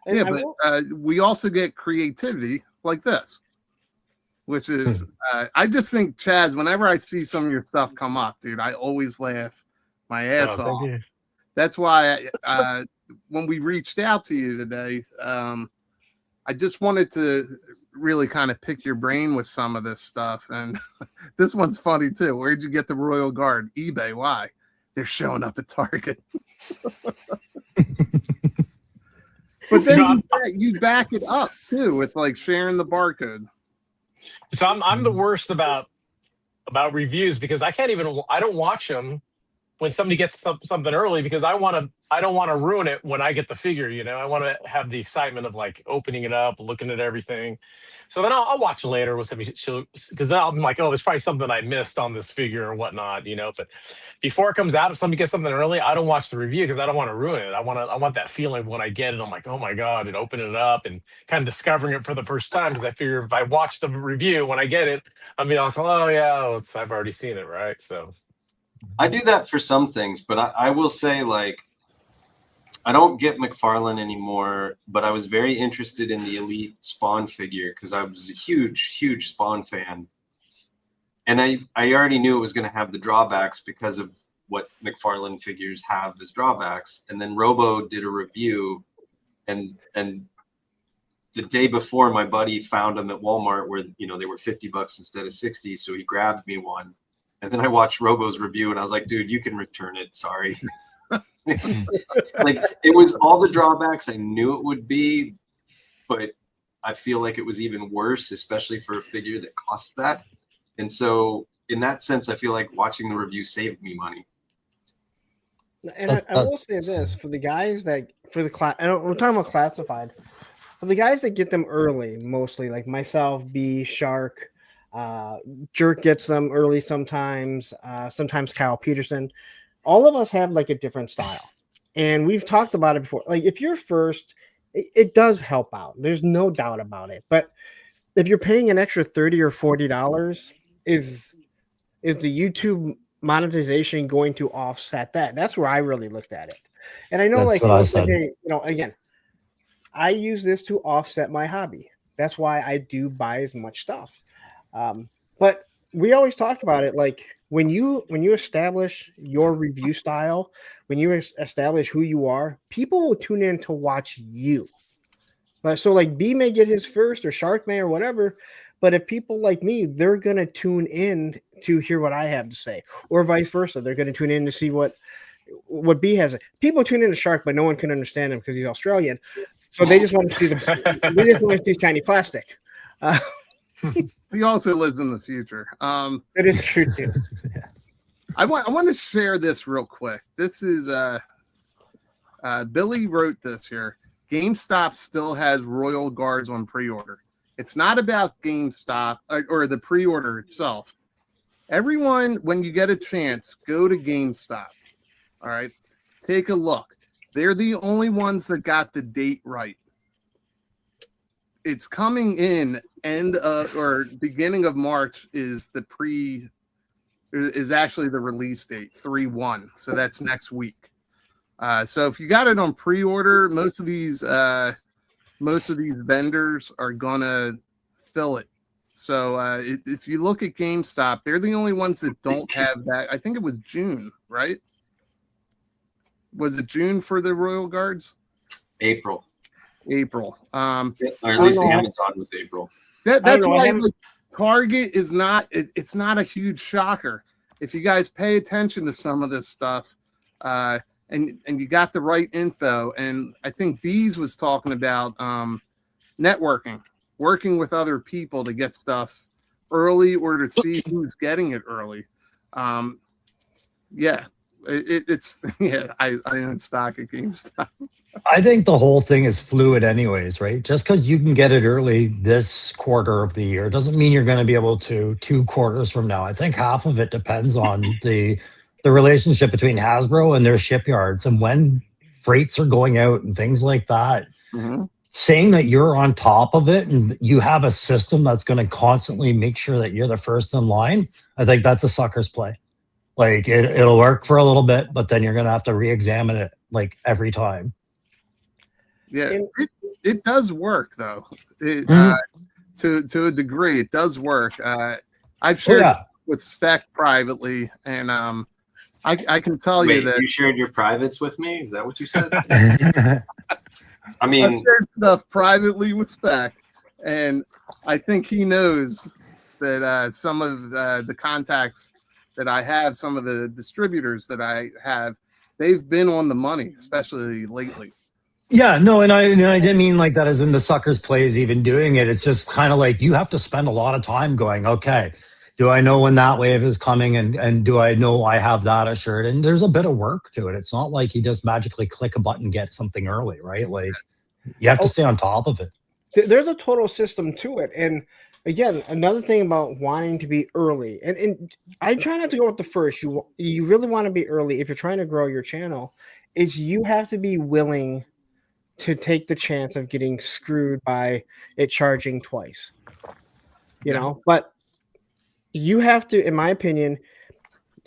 And Yeah, I but will- we also get creativity like this, which is I just think, Chaz, whenever I see some of your stuff come up, dude, I always laugh my ass Thank off. you. That's why when we reached out to you today, I just wanted to really kind of pick your brain with some of this stuff. And this one's funny too. Where'd you get the Royal Guard? eBay. Why? They're showing up at Target. But then you back it up too with like sharing the barcode. So I'm the worst about reviews because I don't watch them when somebody gets something early because I don't want to ruin it when I get the figure. You know, I want to have the excitement of like opening it up, looking at everything. So then I'll watch it later with somebody, because then I'm like, oh, there's probably something I missed on this figure or whatnot, you know. But before it comes out, if somebody gets something early, I don't watch the review because I don't want to ruin it. I want that feeling when I get it. I'm like, oh my god, and opening it up and kind of discovering it for the first time. Because I figure if I watch the review when I get it, I'll be like, oh yeah, I've already seen it, right? So I do that for some things, but I will say, like, I don't get McFarlane anymore, but I was very interested in the Elite Spawn figure because I was a huge Spawn fan. And I already knew it was going to have the drawbacks because of what McFarlane figures have as drawbacks. And then Robo did a review, and the day before, my buddy found them at Walmart where, you know, they were $50 instead of 60. So he grabbed me one. And then I watched Robo's review and I was like, dude, you can return it. Sorry. Like, it was all the drawbacks I knew it would be, but I feel like it was even worse, especially for a figure that costs that. And so in that sense, I feel like watching the review saved me money. And I will say this for the guys that for the class, we're talking about classified. For the guys that get them early, mostly like myself, B, Shark, JERKz gets them early sometimes. Sometimes Kyle Peterson. All of us have like a different style, and we've talked about it before. Like if you're first, it does help out. There's no doubt about it. But if you're paying an extra $30 or $40, is the YouTube monetization going to offset that? That's where I really looked at it. And I know, That's like, what I said. you know, again, I use this to offset my hobby. That's why I do buy as much stuff. But we always talk about it, like when you establish your review style, when you establish who you are, people will tune in to watch you. But so like B may get his first, or Shark may, or whatever. But if people like me, they're gonna tune in to hear what I have to say, or vice versa. They're gonna tune in to see what B has. People tune in to Shark, but no one can understand him because he's Australian. So they just want to see they just want to see shiny plastic. He also lives in the future. It is true too. I want to share this real quick. This is Billy wrote this here. GameStop still has Royal Guards on pre-order. It's not about GameStop or the pre-order itself. Everyone, when you get a chance, go to GameStop. All right, take a look. They're the only ones that got the date right. It's coming in or beginning of March is actually the release date, 3/1. So that's next week. So if you got it on pre-order, most of these vendors are gonna fill it. So if you look at GameStop, they're the only ones that don't have that. I think it was June, right? Was it June for the Royal Guards? April. Or at least Amazon was April. That's why Target is not. It's not a huge shocker if you guys pay attention to some of this stuff, and you got the right info. And I think Bees was talking about networking, working with other people to get stuff early or to see who's getting it early. Yeah. I own stock at GameStop. I think the whole thing is fluid anyways, right? Just because you can get it early this quarter of the year doesn't mean you're going to be able to 2 quarters from now. I think half of it depends on the relationship between Hasbro and their shipyards and when freights are going out and things like that. Mm-hmm. Saying that you're on top of it and you have a system that's going to constantly make sure that you're the first in line, I think that's a sucker's play. Like it'll work for a little bit, but then you're going to have to re-examine it like every time. Yeah. it does work though. To a degree, it does work. I've shared with Spec privately, and I can tell you that you shared your privates with me. Is that what you said? I mean, I've shared stuff privately with Spec, and I think he knows that some of the contacts that I have, some of the distributors that I have, they've been on the money, especially lately. Yeah, no, and I didn't mean like that as in the suckers plays even doing it. It's just kind of like you have to spend a lot of time going, okay, do I know when that wave is coming, and do I know I have that assured? And there's a bit of work to it. It's not like you just magically click a button, get something early, right? Like you have to stay on top of it. There's a total system to it. And again, another thing about wanting to be early, and I try not to go with the first. You really want to be early if you're trying to grow your channel, is you have to be willing to take the chance of getting screwed by it charging twice. You know, but you have to, in my opinion,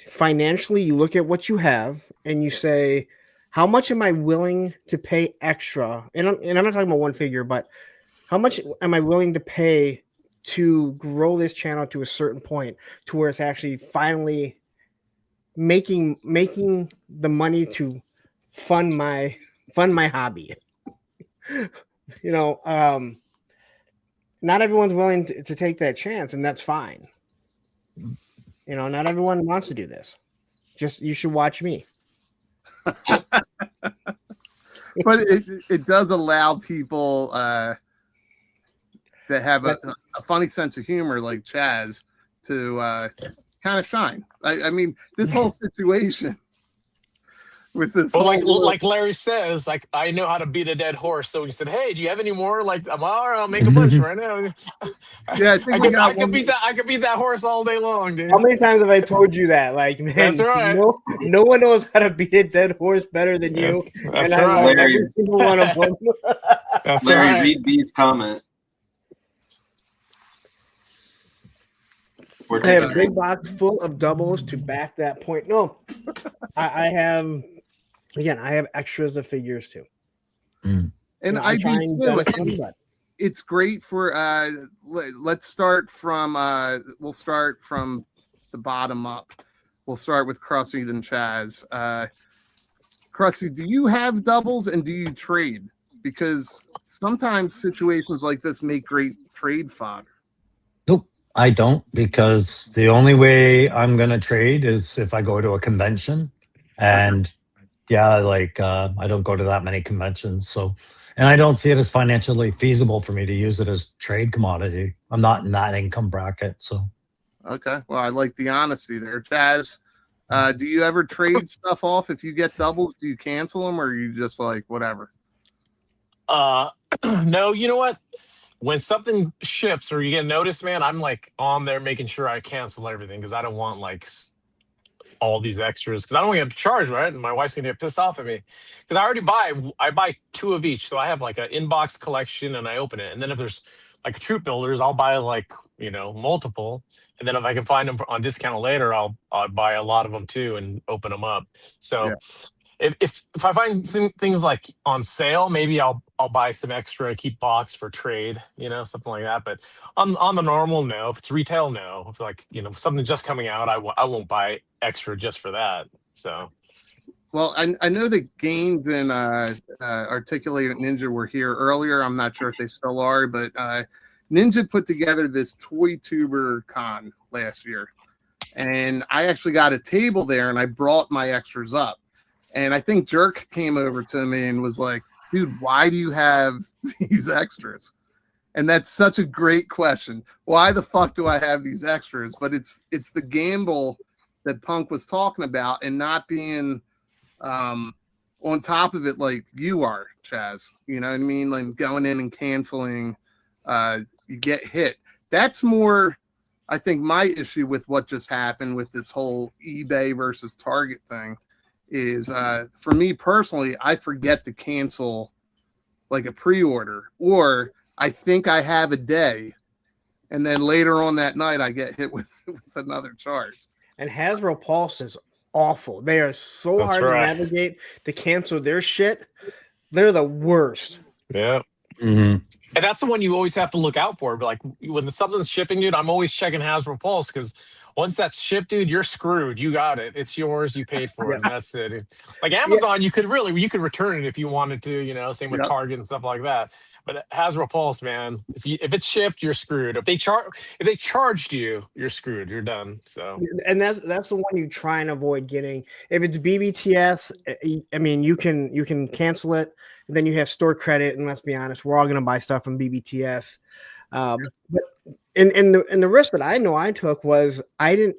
financially, you look at what you have and you say, how much am I willing to pay extra? And I'm not talking about one figure, but how much am I willing to pay to grow this channel to a certain point to where it's actually finally making the money to fund my hobby? You know, not everyone's willing to take that chance, and that's fine. You know, not everyone wants to do this. Just you should watch me. But it does allow people that have a funny sense of humor like Chaz to kind of shine. I mean, this whole situation with this like Larry says, like, I know how to beat a dead horse. So he said, hey, do you have any more? Like, I'll make a bunch right now. Yeah, I could beat that horse all day long, dude. How many times have I told you that? Like, man, that's right. No one knows how to beat a dead horse better than you. That's and right. Larry, that's Larry, right. read B's comment. I have a big box full of doubles to back that point. No, I have extras of figures too. And I do too. It's great for let's start from we'll start from the bottom up. We'll start with Crusty then Chaz. Crusty, do you have doubles and do you trade? Because sometimes situations like this make great trade fodder. Nope, I don't, because the only way I'm going to trade is if I go to a convention. And yeah, like I don't go to that many conventions. So, and I don't see it as financially feasible for me to use it as trade commodity. I'm not in that income bracket. So, okay. Well, I like the honesty there. Chaz, do you ever trade stuff off? If you get doubles, do you cancel them or are you just like, whatever? No, you know what? When something ships or you get noticed, man, I'm like on there making sure I cancel everything because I don't want like all these extras because I don't want to get charged, right? And my wife's gonna get pissed off at me because I buy 2 of each, so I have like an inbox collection and I open it, and then if there's like troop builders, I'll buy like multiple, and then if I can find them on discount later, I'll buy a lot of them too and open them up. So. Yeah. If I find some things like on sale, maybe I'll buy some extra, keep box for trade, something like that. But on the normal, no. If it's retail, no. If like something just coming out, I won't buy extra just for that. So, well, I know that Gaines and Articulated Ninja were here earlier. I'm not sure if they still are, but Ninja put together this Toy Tuber Con last year, and I actually got a table there, and I brought my extras up. And I think JERKz came over to me and was like, dude, why do you have these extras? And that's such a great question. Why the fuck do I have these extras? But it's the gamble that Punk was talking about and not being on top of it like you are, Chaz. You know what I mean? Like going in and canceling, you get hit. That's more, I think, my issue with what just happened with this whole eBay versus Target thing. Is for me personally, I forget to cancel like a pre-order, or I think I have a day, and then later on that night I get hit with another charge. And Hasbro Pulse is awful. They are so hard to navigate to cancel their shit. They're the worst. Yeah. And that's the one you always have to look out for. But like when something's shipping, dude, I'm always checking Hasbro Pulse because once that's shipped, dude, you're screwed. You got it. It's yours. You paid for it, and that's it. Like Amazon, you could return it if you wanted to. You know, same with Target and stuff like that. But Hasbro Pulse, man, if it's shipped, you're screwed. If they charged you, you're screwed. You're done. So, and that's the one you try and avoid getting. If it's BBTS, I mean, you can cancel it, and then you have store credit. And let's be honest, we're all going to buy stuff from BBTS. But and the risk that I know I took was I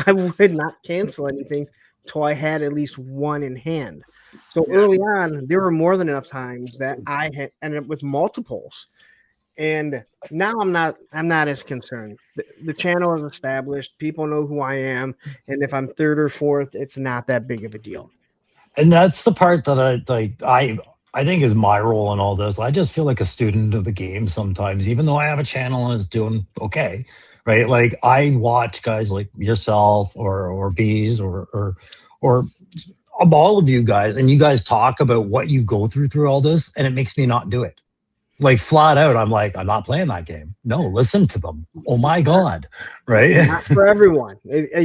would not cancel anything until I had at least one in hand. So early on, there were more than enough times that I had ended up with multiples, and now I'm not as concerned. The channel is established; people know who I am, and if I'm third or fourth, it's not that big of a deal. And that's the part that I think is my role in all this. I just feel like a student of the game sometimes, even though I have a channel and it's doing okay, right? Like I watch guys like yourself or Bees or all of you guys, and you guys talk about what you go through all this, and it makes me not do it. Like flat out, I'm like, I'm not playing that game. No, listen to them. Oh my God, right? It's not for everyone. Yeah,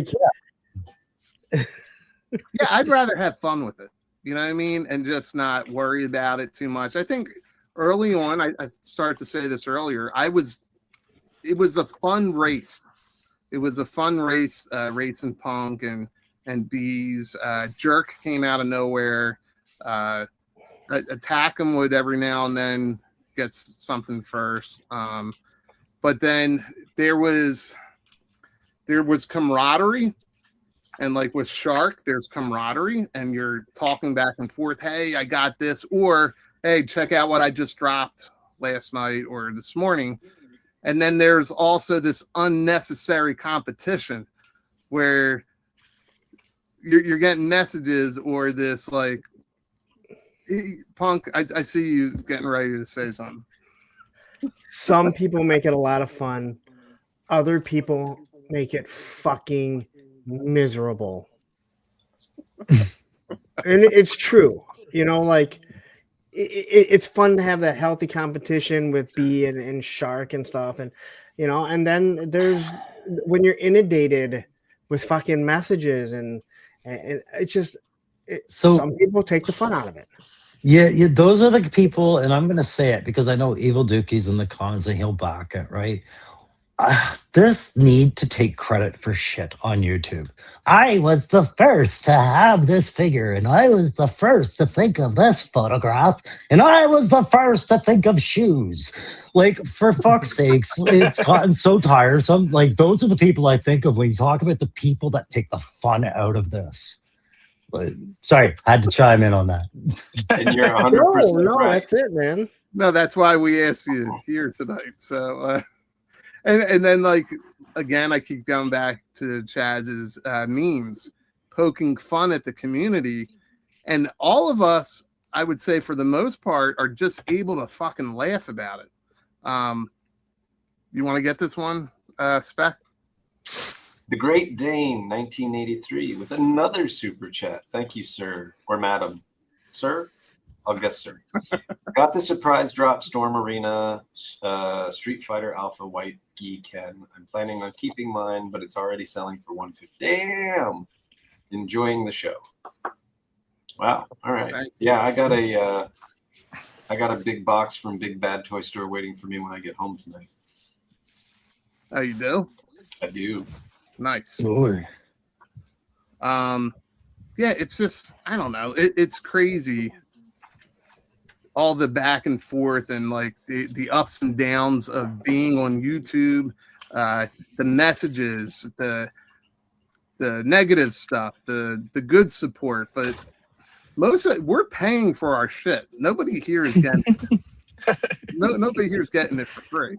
I'd rather have fun with it. You know what I mean? And just not worry about it too much. I think early on, I started to say this earlier, it was a fun race. It was a fun race, racing Punk and Bees. Jerk came out of nowhere. Attack him would every now and then gets something first. But then there was camaraderie. And like with Shark, there's camaraderie, and you're talking back and forth. Hey, I got this, or hey, check out what I just dropped last night or this morning. And then there's also this unnecessary competition where you're getting messages or this like, hey, Punk, I see you getting ready to say something. Some people make it a lot of fun. Other people make it fucking miserable. And it's true, you know, like it's fun to have that healthy competition with B and Shark and stuff, and you know, and then there's when you're inundated with fucking messages and it's just so some people take the fun out of it. Yeah, those are the people, and I'm gonna say it because I know Evil Dookie's in the comments and he'll back it, right? This need to take credit for shit on YouTube. I was the first to have this figure, and I was the first to think of this photograph, and I was the first to think of shoes. Like, for fuck's sakes, it's gotten so tiresome. Like, those are the people I think of when you talk about the people that take the fun out of this. But, sorry, I had to chime in on that. And you're 100% no, right. that's it, man. No, that's why we asked you here tonight. So, and then, like, again, I keep going back to Chaz's memes, poking fun at the community. And all of us, I would say, for the most part, are just able to fucking laugh about it. You want to get this one, Spec? The Great Dane, 1983, with another super chat. Thank you, sir, or madam. Sir? I'll guess, sir. Got the surprise drop Storm Arena Street Fighter Alpha White Gi Ken. I'm planning on keeping mine, but it's already selling for $150. Damn! Enjoying the show. Wow. All right. Yeah, I got a big box from Big Bad Toy Store waiting for me when I get home tonight. Oh, you do? I do. Nice. Lord. Yeah, it's just, I don't know. It's crazy. All the back and forth and like the ups and downs of being on YouTube, the messages, the negative stuff, the good support, but most of it, we're paying for our shit. Nobody here is getting nobody here is getting it for free.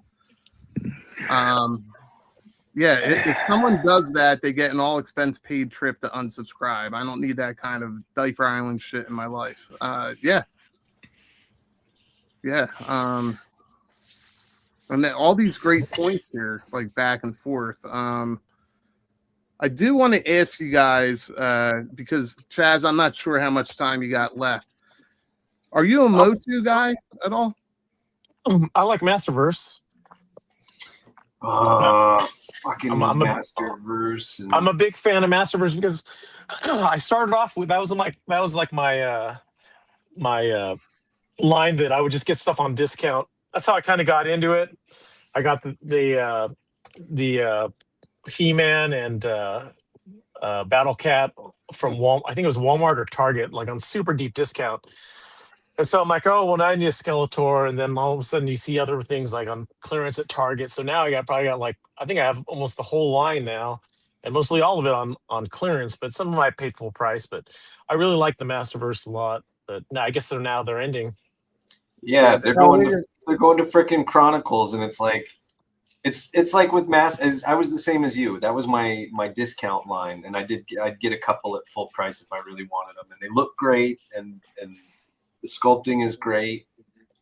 Yeah, if someone does that, they get an all expense paid trip to unsubscribe. I don't need that kind of Diaper Island shit in my life. Yeah. And then all these great points here, like back and forth. I do want to ask you guys, because Chaz, I'm not sure how much time you got left. Are you a MotU guy at all? I like Masterverse. Fucking I'm a- Masterverse. I'm a big fan of Masterverse because I started off with that was like my line that I would just get stuff on discount. That's how I kind of got into it. I got the He-Man and Battle Cat from Walmart. I think it was Walmart or Target, like on super deep discount. And so I'm like, oh, well, now I need a Skeletor. And then all of a sudden you see other things like on clearance at Target. So now I think I have almost the whole line now, and mostly all of it on clearance, but some of them I paid full price. But I really like the Masterverse a lot. But now I guess they're ending. Yeah, they're going to frickin' Chronicles, and it's like with I was the same as you. That was my discount line, and I'd get a couple at full price if I really wanted them, and they look great, and the sculpting is great.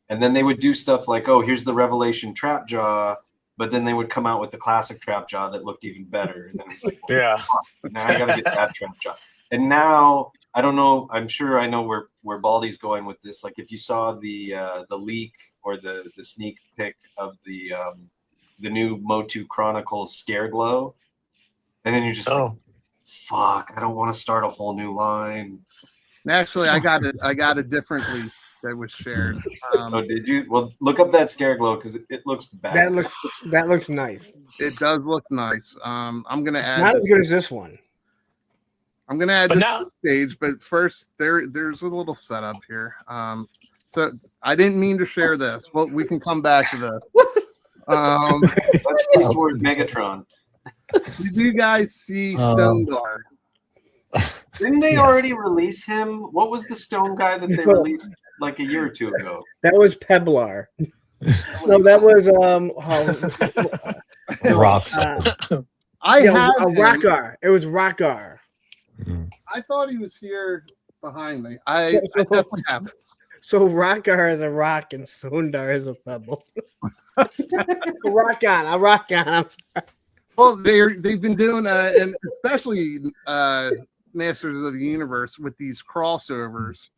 And then they would do stuff like, oh, here's the Revelation Trap Jaw, but then they would come out with the classic Trap Jaw that looked even better. And then it's like, well, Yeah. now I gotta get that Trap Jaw. And now I don't know. I'm sure I know where Baldy's going with this. Like if you saw the leak or the sneak peek of the new MotU Chronicles Scare Glow, and then you're just like, fuck, I don't want to start a whole new line. Actually, I got it differently that was shared. Oh, did you? Well, look up that Scare Glow because it looks bad. That looks nice. It does look nice. I'm gonna add not as good as this one. I'm gonna add this to the stage, but first there's a little setup here. So I didn't mean to share this. Well, we can come back to this. Let's towards Megatron. Did you guys see Stone Guard? Didn't they already release him? What was the stone guy that they released like a year or two ago? That was Peblar. No, that was Rocks. I have Rockar. It was Rockar. I thought he was here behind me. I definitely have it. So Rockar is a rock and Sondar is a pebble. Rock on. I'm sorry. Well, they've been doing and especially Masters of the Universe with these crossovers,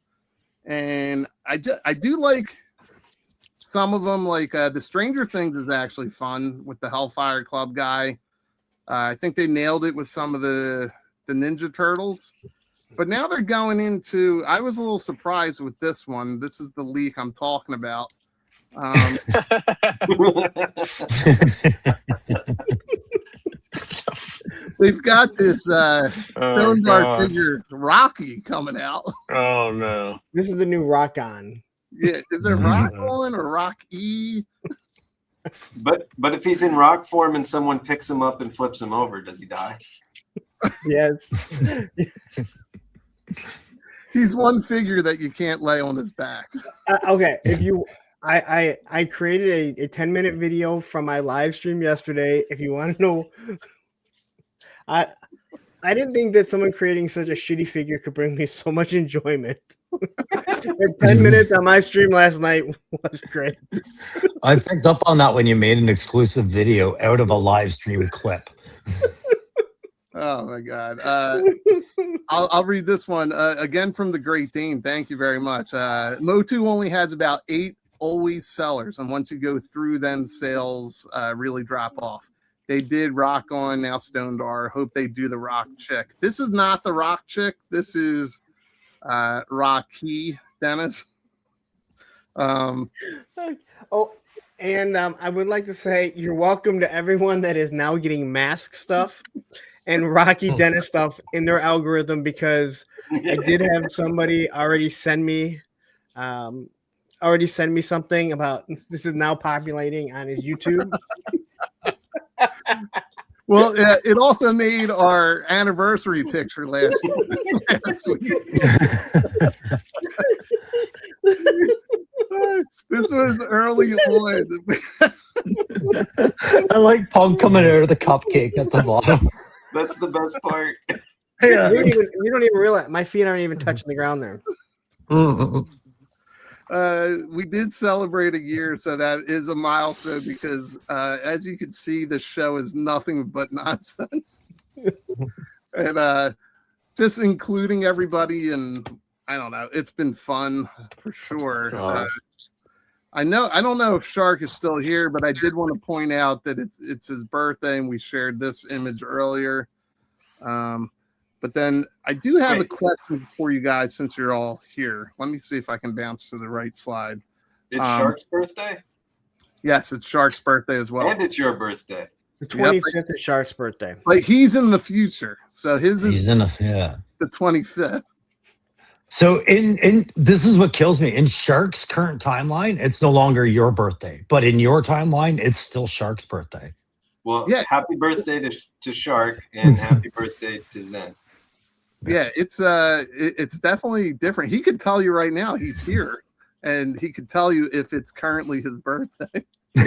and I do like some of them. Like the Stranger Things is actually fun with the Hellfire Club guy. I think they nailed it with some of the Ninja Turtles, but now they're going into. I was a little surprised with this one. This is the leak I'm talking about. They've got this Stone Guard figure Rocky coming out. Oh no! This is the new Rock On. Yeah, is it Rock On or Rock E? But if he's in rock form and someone picks him up and flips him over, does he die? Yes. He's one figure that you can't lay on his back. Okay, if you, I created a 10-minute video from my live stream yesterday. If you want to know, I didn't think that someone creating such a shitty figure could bring me so much enjoyment. 10 minutes on my stream last night was great. I picked up on that when you made an exclusive video out of a live stream clip. Oh my God. I'll read this one again from the Great Dane. Thank you very much. MotU only has about 8 always sellers, and once you go through, then sales really drop off. They did Rock On, now Stondar. Hope they do the Rock Chick. This is not the Rock Chick. This is Rocky Dennis. And I would like to say you're welcome to everyone that is now getting mask stuff and Rocky Dennis stuff in their algorithm, because I did have somebody already send me something about this is now populating on his YouTube. Well, it also made our anniversary picture last week. This was early on. I like Punk coming out of the cupcake at the bottom. That's the best part. Yeah. You don't even realize my feet aren't even touching the ground there. We did celebrate a year, so that is a milestone because as you can see, the show is nothing but nonsense. And just including everybody, and I don't know, it's been fun for sure. I don't know if Shark is still here, but I did want to point out that it's his birthday, and we shared this image earlier. But then I do have a question for you guys since you're all here. Let me see if I can bounce to the right slide. It's Shark's birthday? Yes, it's Shark's birthday as well. And it's your birthday. The 25th is Shark's birthday. But he's in the future. So his is the 25th. So in this is what kills me. In Shark's current timeline, it's no longer your birthday, but in your timeline, it's still Shark's birthday. Well, happy birthday to Shark and happy birthday to Zen. Yeah, it's definitely different. He could tell you right now he's here, and he could tell you if it's currently his birthday. He's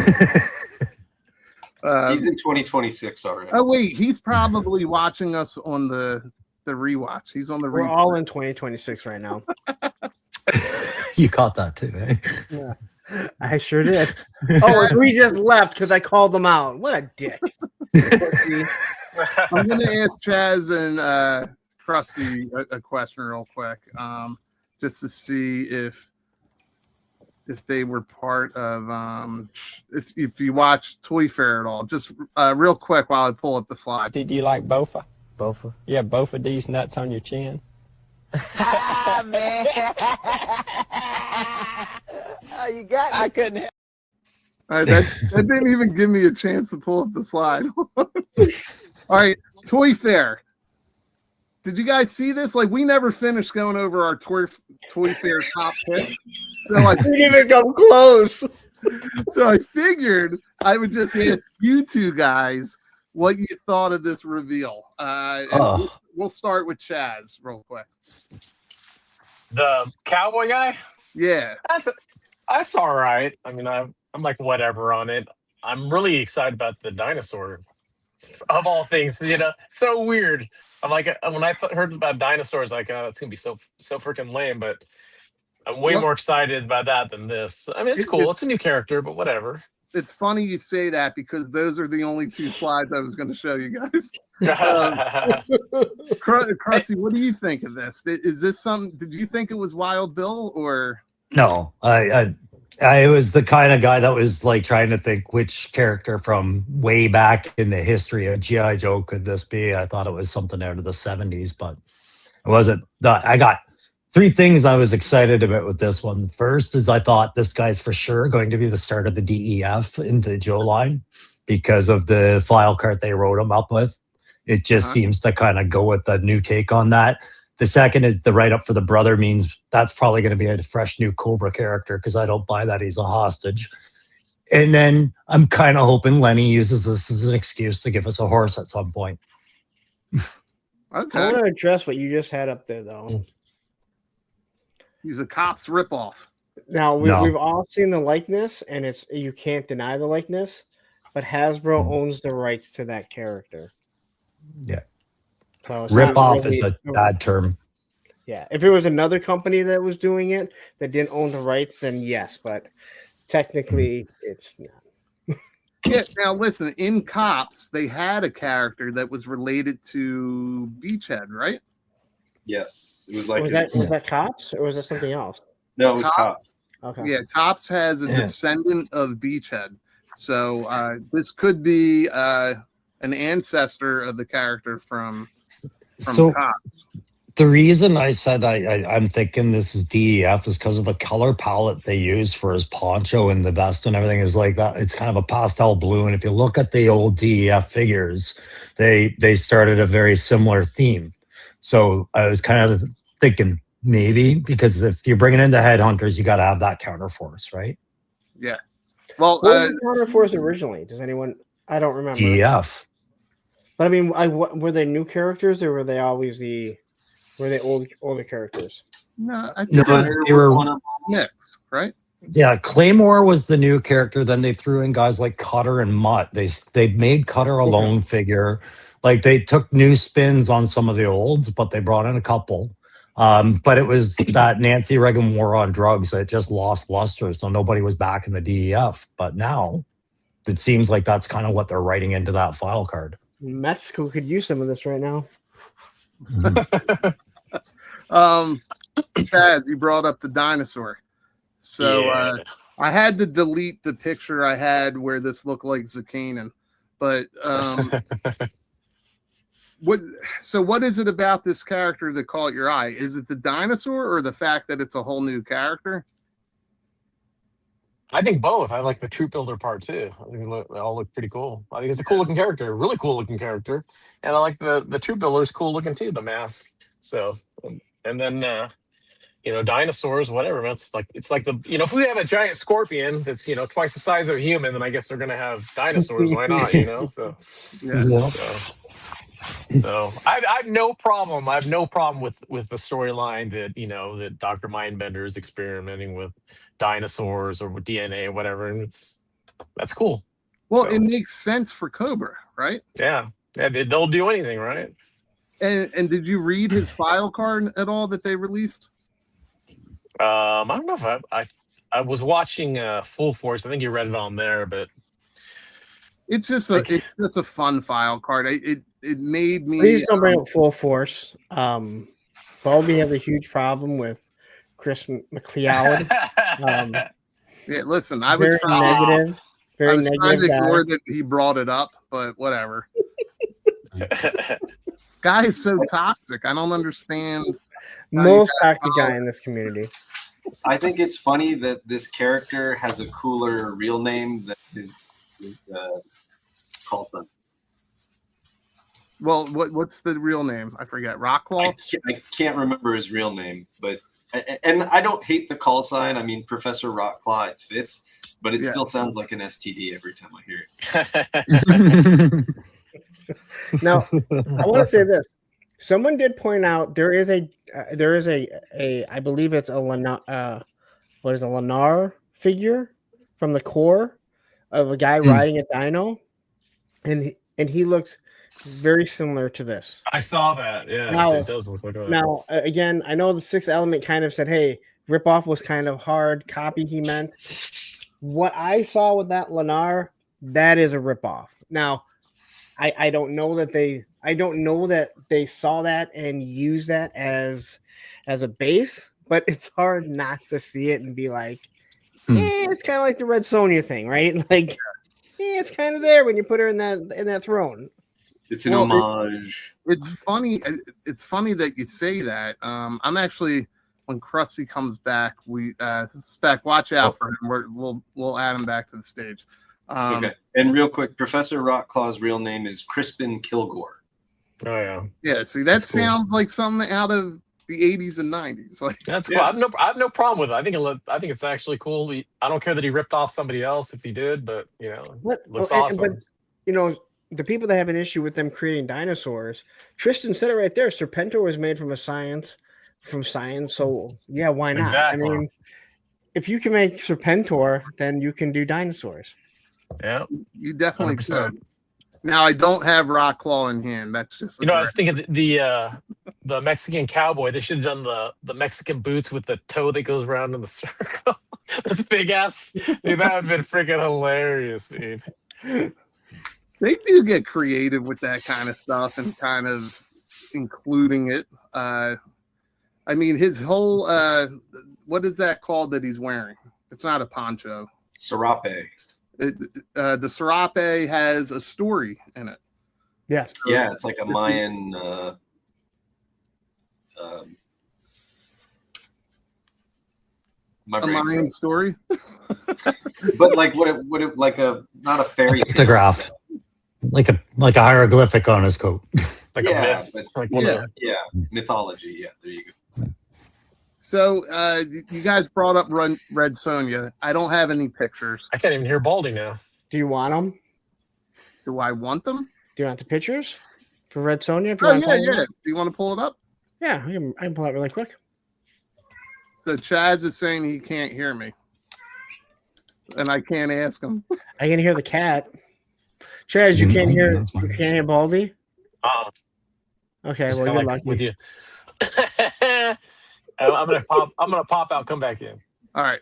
in 2026 already. Oh wait, he's probably watching us on the rewatch. He's on the. We're all in 2026 right now. You caught that too, eh? Yeah, I sure did. Oh, we just left because I called them out. What a dick! I'm gonna ask Chaz and Crusty a question real quick, just to see if they were part of if you watch Toy Fair at all. Just real quick while I pull up the slide. Do you like Bofa? Bofa? Yeah, Bofa these nuts on your chin. Man. Oh, you got me. I couldn't help. All right, that didn't even give me a chance to pull up the slide. All right, Toy Fair. Did you guys see this? Like, we never finished going over our Toy Fair top picks. So, like, we didn't even come close. So I figured I would just ask you two guys what you thought of this reveal. We'll start with Chaz real quick. The cowboy guy? Yeah. That's all right. I mean, I'm like whatever on it. I'm really excited about the dinosaur of all things, so weird. I'm like, when I heard about dinosaurs, like, it's gonna be so freaking lame, but I'm way more excited about that than this. I mean, it's cool. It's a new character, but whatever. It's funny you say that because those are the only two slides I was going to show you guys. Crusty, what do you think of this? Is this something? Did you think it was Wild Bill or no? I was the kind of guy that was like trying to think which character from way back in the history of G.I. Joe could this be. I thought it was something out of the 70s, but it wasn't. I got three things I was excited about with this one. First is I thought this guy's for sure going to be the start of the DEF in the Joe line because of the file cart they wrote him up with. It just seems to kind of go with the new take on that. The second is the write-up for the brother means that's probably going to be a fresh new Cobra character because I don't buy that he's a hostage. And then I'm kind of hoping Lenny uses this as an excuse to give us a horse at some point. Okay. I want to address what you just had up there, though. He's a cop's ripoff. Now, we've all seen the likeness, and you can't deny the likeness, but Hasbro owns the rights to that character. Yeah. So rip-off is a bad term. Yeah. If it was another company that was doing it that didn't own the rights, then yes, but technically it's not. Yeah, now listen, in Cops, they had a character that was related to Beachhead, right? Yes. It was like was that Cops or was that something else? No, it was Cops. Okay. Yeah, Cops has a descendant of Beachhead. So this could be an ancestor of the character from Cops. The reason I said I'm thinking this is DEF is because of the color palette they used for his poncho and the vest and everything is like that. It's kind of a pastel blue. And if you look at the old DEF figures, they started a very similar theme. So I was kind of thinking maybe because if you're bringing in the headhunters, you got to have that counterforce, right? Yeah. Well, what was the counterforce originally? Does anyone? I don't remember. DEF. But I mean, were they new characters or were they always were they older characters? No, I think they were mixed, right? Yeah, Claymore was the new character. Then they threw in guys like Cutter and Mutt. They made Cutter a lone figure. Like they took new spins on some of the olds, but they brought in a couple. But it was that Nancy Reagan war on drugs that just lost luster, so nobody was back in the DEF. But now it seems like that's kind of what they're writing into that file card. Mexico could use some of this right now. Chaz, you brought up the dinosaur. So I had to delete the picture I had where this looked like Zakanin, but what is it about this character that caught your eye? Is it the dinosaur or the fact that it's a whole new character? I think both. I like the troop builder part too. I think they all look pretty cool. I think it's a cool looking character, really cool looking character, and I like the troop builder's cool looking too. The mask. So, and then dinosaurs, whatever. Man, it's like the if we have a giant scorpion that's twice the size of a human, then I guess they're gonna have dinosaurs. Why not? So Yeah. So I have no problem. I have no problem with the storyline that that Dr. Mindbender is experimenting with dinosaurs or with DNA or whatever, and that's cool. Well, it makes sense for Cobra, right? Yeah, they'll do anything, right? And did you read his file card at all that they released? I don't know if I was watching Full Force. I think you read it on there, but it's just a fun file card. It made me. Please don't bring up Full Force. Baldy has a huge problem with Chris McLeod. Yeah, listen, I was negative. Very negative. Trying to ignore that he brought it up, but whatever. Guy is so toxic. I don't understand. Most toxic guy in this community. I think it's funny that this character has a cooler real name than his call sign. Well, what's the real name? I forget. Rocklaw? I can't remember his real name, but and I don't hate the call sign. I mean, Professor Rockclaw, it fits, but it still sounds like an STD every time I hear it. Now, I want to say this. Someone did point out there is a I believe it's a Lennar figure from the core of a guy riding a dino, and he looks very similar to this. I saw that. Yeah, now, it does look like that. Now, again, I know the Sixth Element kind of said, "Hey, ripoff was kind of hard. Copy," he meant. What I saw with that Lennar, that is a ripoff. Now, I don't know that they saw that and use that as a base, but it's hard not to see it and be like, it's kind of like the Red Sonja thing, right? Like, it's kind of there when you put her in that throne. It's an homage. It's funny. It's funny that you say that. I'm actually, when Crusty comes back, Spec, watch out for him. We'll add him back to the stage. Okay. And real quick, Professor Rockclaw's real name is Crispin Kilgore. Oh yeah. Yeah. See, that sounds like something out of the 80s and 90s. Like that's cool. I have no problem with it. I think it's actually cool. I don't care that he ripped off somebody else if he did, but it looks awesome. But the people that have an issue with them creating dinosaurs, Tristan said it right there. Serpentor was made from science. So yeah, why not? Exactly. I mean, if you can make Serpentor, then you can do dinosaurs. Yeah, you definitely could. Now I don't have Rocklaw in hand. That's just I was thinking the Mexican cowboy. They should have done the Mexican boots with the toe that goes around in the circle. That's big ass. Dude, that would have been freaking hilarious, dude. They do get creative with that kind of stuff and kind of including it. I mean, his whole what is that called that he's wearing? It's not a poncho. Serape. The Serape has a story in it. Yes. So, yeah, it's like a Mayan. Mayan story. But like what like a not a fairy pictograph, like a hieroglyphic on his coat, like a myth, like mythology. Yeah, there you go. So you guys brought up Red Sonja. I don't have any pictures. I can't even hear Baldy now. Do you want them? Do I want them? Do you want the pictures for Red Sonja? Yeah. Do you want to pull it up? Yeah, I can pull it really quick. So Chaz is saying he can't hear me, and I can't ask him. I can hear the cat. Chaz, you can't hear. You can't hear Baldy. Okay, well you're lucky. With you. I'm gonna pop out. Come back in. All right.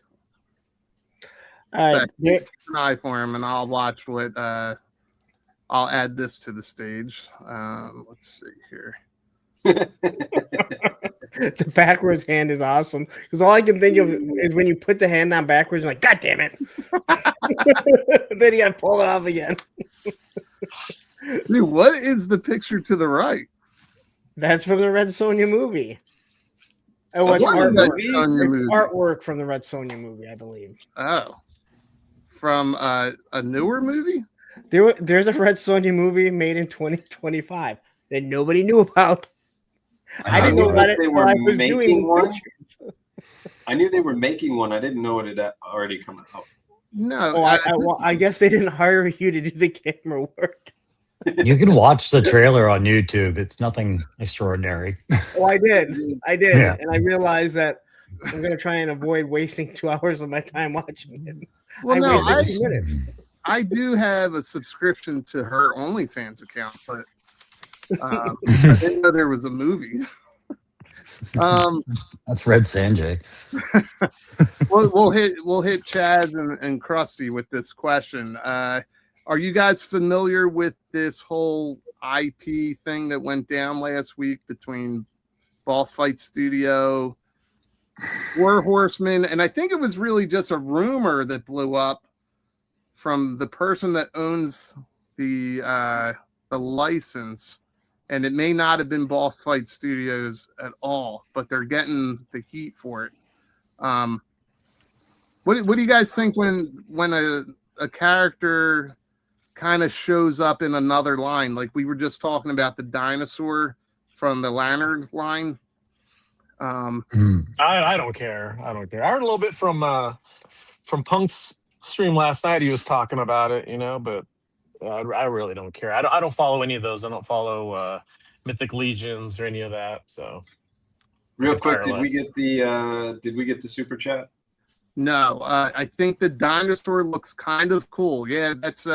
Keep an eye for him, and I'll watch what. I'll add this to the stage. Let's see here. The backwards hand is awesome because all I can think of is when you put the hand down backwards, you're like, God damn it. Then you got to pull it off again. Dude, what is the picture to the right? That's from the Red Sonja movie. Oh, That's it's the Red artwork. Sonja movie. Artwork from the Red Sonja movie, I believe. Oh, from a newer movie? There's a Red Sonja movie made in 2025 that nobody knew about. I didn't know about it they until were I was making doing one. pictures. I knew they were making one. I didn't know it had already come out. No. Well, I guess they didn't hire you to do the camera work. You can watch the trailer on YouTube. It's nothing extraordinary. Oh, I did. Yeah. And I realized that I'm going to try and avoid wasting 2 hours of my time watching it. Well, I wasted 2 minutes. I do have a subscription to her OnlyFans account, but I didn't know there was a movie. That's Red Sanjay. We'll hit Chaz and Crusty with this question. Are you guys familiar with this whole IP thing that went down last week between Boss Fight Studio, War Horseman, and I think it was really just a rumor that blew up from the person that owns the license, and it may not have been Boss Fight Studios at all, but they're getting the heat for it. What do you guys think when a character kind of shows up in another line? Like we were just talking about the dinosaur from the Lantern line. I don't care. I heard a little bit from Punk's stream last night. He was talking about it, but I really don't care. I don't follow any of those. I don't follow Mythic Legions or any of that. So real quick, did we get the super chat? No, I think the dinosaur looks kind of cool. Yeah, that's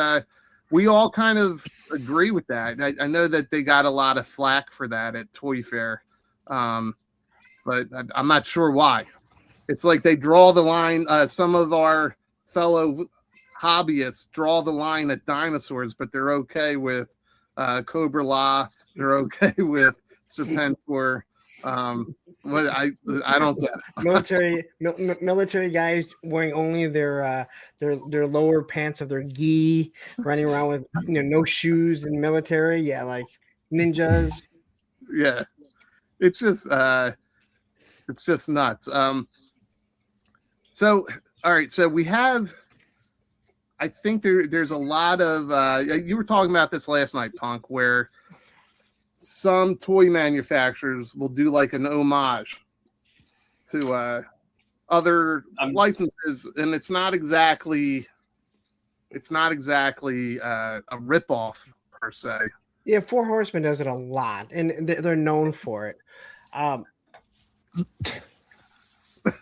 we all kind of agree with that. I know that they got a lot of flack for that at Toy Fair, but I'm not sure why. It's like they draw the line. Some of our fellow hobbyists draw the line at dinosaurs, but they're okay with Cobra Law. They're okay with Serpentor. What I don't get it. Military guys wearing only their lower pants of their gi, running around with no shoes in military. Yeah, like ninjas. Yeah, it's just nuts. So all right, so we have. I think there's a lot of you were talking about this last night, Punk, where some toy manufacturers will do like an homage to other licenses, and it's not exactly a ripoff per se. Yeah, Four Horsemen does it a lot, and they're known for it.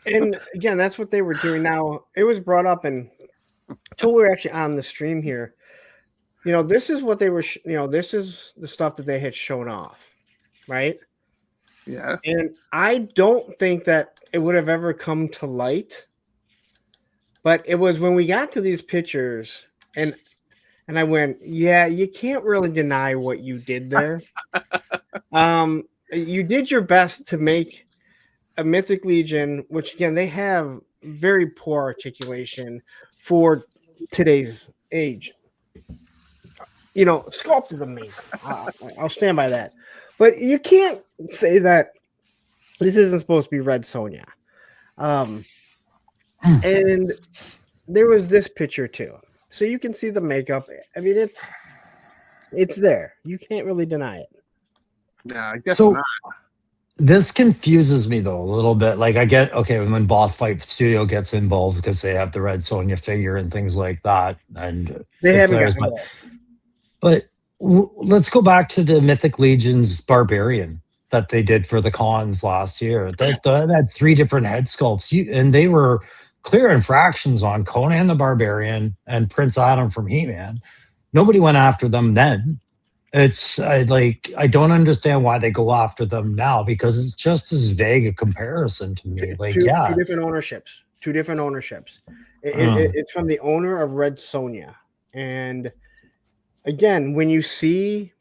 And again, that's what they were doing. Now it was brought up, and until we were actually on the stream here, this is what they were. This is the stuff that they had shown off, right? Yeah. And I don't think that it would have ever come to light, but it was when we got to these pictures, and I went, yeah, you can't really deny what you did there. You did your best to make a Mythic Legion, which again they have very poor articulation for today's age. Sculpt is amazing. I'll stand by that. But you can't say that this isn't supposed to be Red Sonja. And there was this picture too. So you can see the makeup. I mean, it's there. You can't really deny it. No, I guess So- not. This confuses me though a little bit. Like I get when Boss Fight Studio gets involved because they have the Red Sonja figure and things like that, and They haven't players, gotten involved. But let's go back to the Mythic Legion's Barbarian that they did for the cons last year. That had 3 different head sculpts, and they were clear infractions on Conan the Barbarian and Prince Adam from He-Man. Nobody went after them then. It's I don't understand why they go after them now, because it's just as vague a comparison to me. Like, Two yeah, different ownerships. It's from the owner of Red Sonja. And again, when you see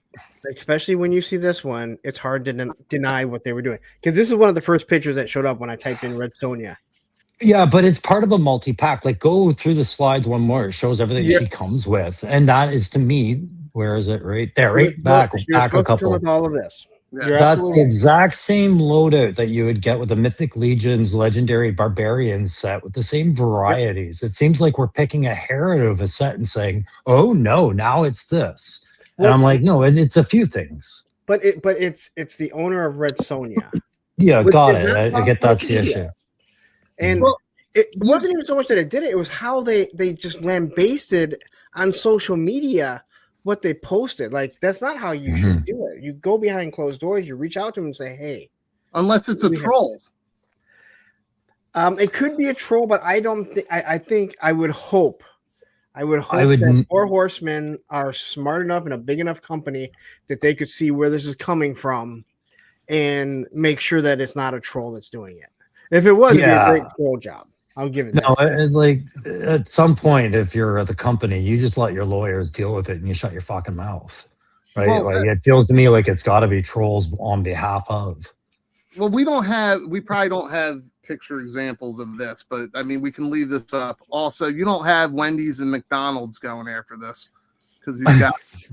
especially when you see this one, it's hard to deny what they were doing. Because this is one of the first pictures that showed up when I typed in Red Sonja. Yeah, but it's part of a multi-pack. Like, go through the slides one more. It shows everything she comes with. And that is, to me, where is it? Right there, right back a couple. With all of this. Yeah. That's the exact same loadout that you would get with the Mythic Legion's Legendary Barbarian set with the same varieties. It seems like we're picking a hair out of a set and saying, oh, no, now it's this. And I'm like, no, it's a few things. But it's the owner of Red Sonja. Yeah, got it. I get that's the issue. And it wasn't even so much that it did it. It was how they just lambasted on social media what they posted. Like, that's not how you should do it. You go behind closed doors. You reach out to them and say, hey. Unless it's a troll. It could be a troll, but I don't think. I would hope that Four Horsemen are smart enough and a big enough company that they could see where this is coming from and make sure that it's not a troll that's doing it. If it was, it'd be a great troll job. I'll give it that. No, like at some point, if you're at the company, you just let your lawyers deal with it and you shut your fucking mouth. Right? Well, like, it feels to me like it's got to be trolls on behalf of. Well, we probably don't have picture examples of this, but I mean, we can leave this up. Also, you don't have Wendy's and McDonald's going after this because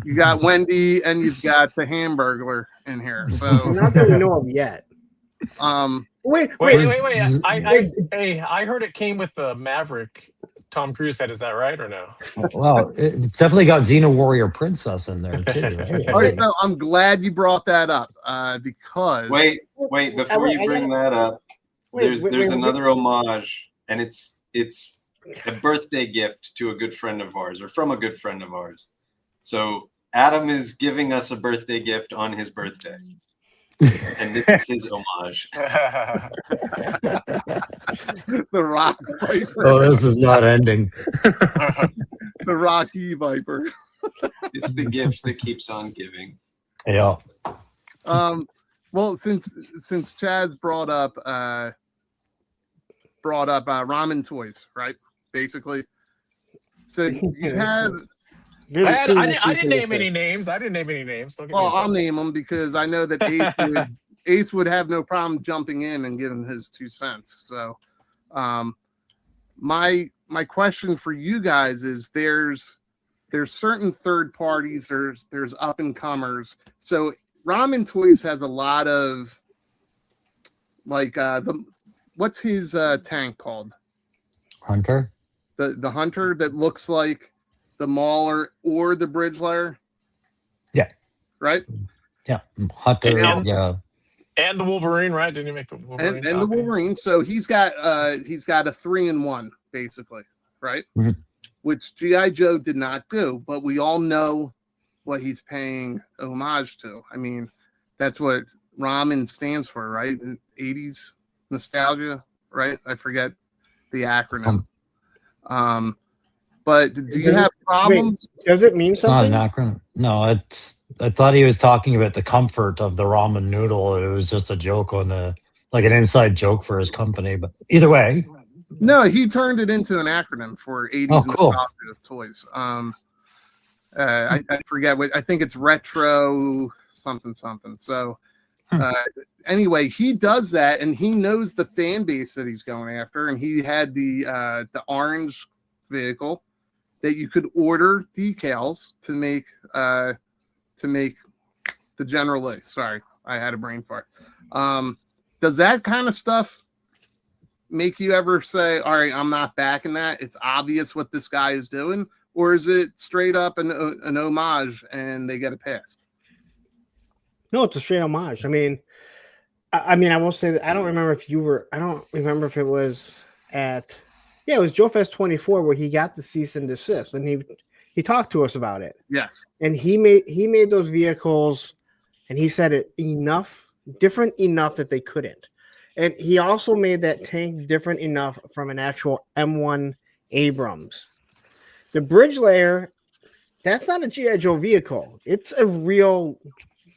you got Wendy and you've got the Hamburglar in here. So not that we know of yet. Wait. I heard it came with the Maverick Tom Cruise head. Is that right or no? Well, it's definitely got Xena Warrior Princess in there too. Right? All right, so I'm glad you brought that up because wait before you bring that up, there's another homage, and it's a birthday gift to a good friend of ours, or from a good friend of ours. So Adam is giving us a birthday gift on his birthday. And this is his homage. The Rock Viper. Oh, this is not ending. The Rocky Viper. It's the gift that keeps on giving. Yeah. Well, since Chaz brought up ramen toys, right? Basically. So you have. I didn't name any names. Well, I'll name them because I know that Ace would have no problem jumping in and giving his 2 cents. So, my question for you guys is: there's certain third parties, there's up and comers. So, Ramen Toys has a lot of like what's his tank called? Hunter. The Hunter that looks like the Mauler or the Bridge Layer. Yeah. Right? Yeah. Hunter, yeah. And the Wolverine, right? Didn't you make the Wolverine? And the Wolverine. So he's got a 3-in-1, basically, right? Mm-hmm. Which G.I. Joe did not do, but we all know what he's paying homage to. I mean, that's what Ramen stands for, right? 80s nostalgia, right? I forget the acronym. But do you have problems? Wait, does it mean something? Not an acronym. No, I thought he was talking about the comfort of the ramen noodle. It was just a joke on an inside joke for his company. But either way. No, he turned it into an acronym for 80s nostalgia toys. I forget what, I think it's retro something. So anyway, he does that and he knows the fan base that he's going after. And he had the orange vehicle that you could order decals to make the General Lee. Sorry, I had a brain fart. Does that kind of stuff make you ever say, all right, I'm not backing that? It's obvious what this guy is doing, or is it straight up an homage and they get a pass? No, it's a straight homage. I mean, I will say that I don't remember if it was at. Yeah, it was Joe Fest 24 where he got the cease and desist, and he talked to us about it. Yes, and he made those vehicles, and he said it different enough that they couldn't, and he also made that tank different enough from an actual M1 Abrams. The Bridge Layer, that's not a G.I. Joe vehicle. It's a real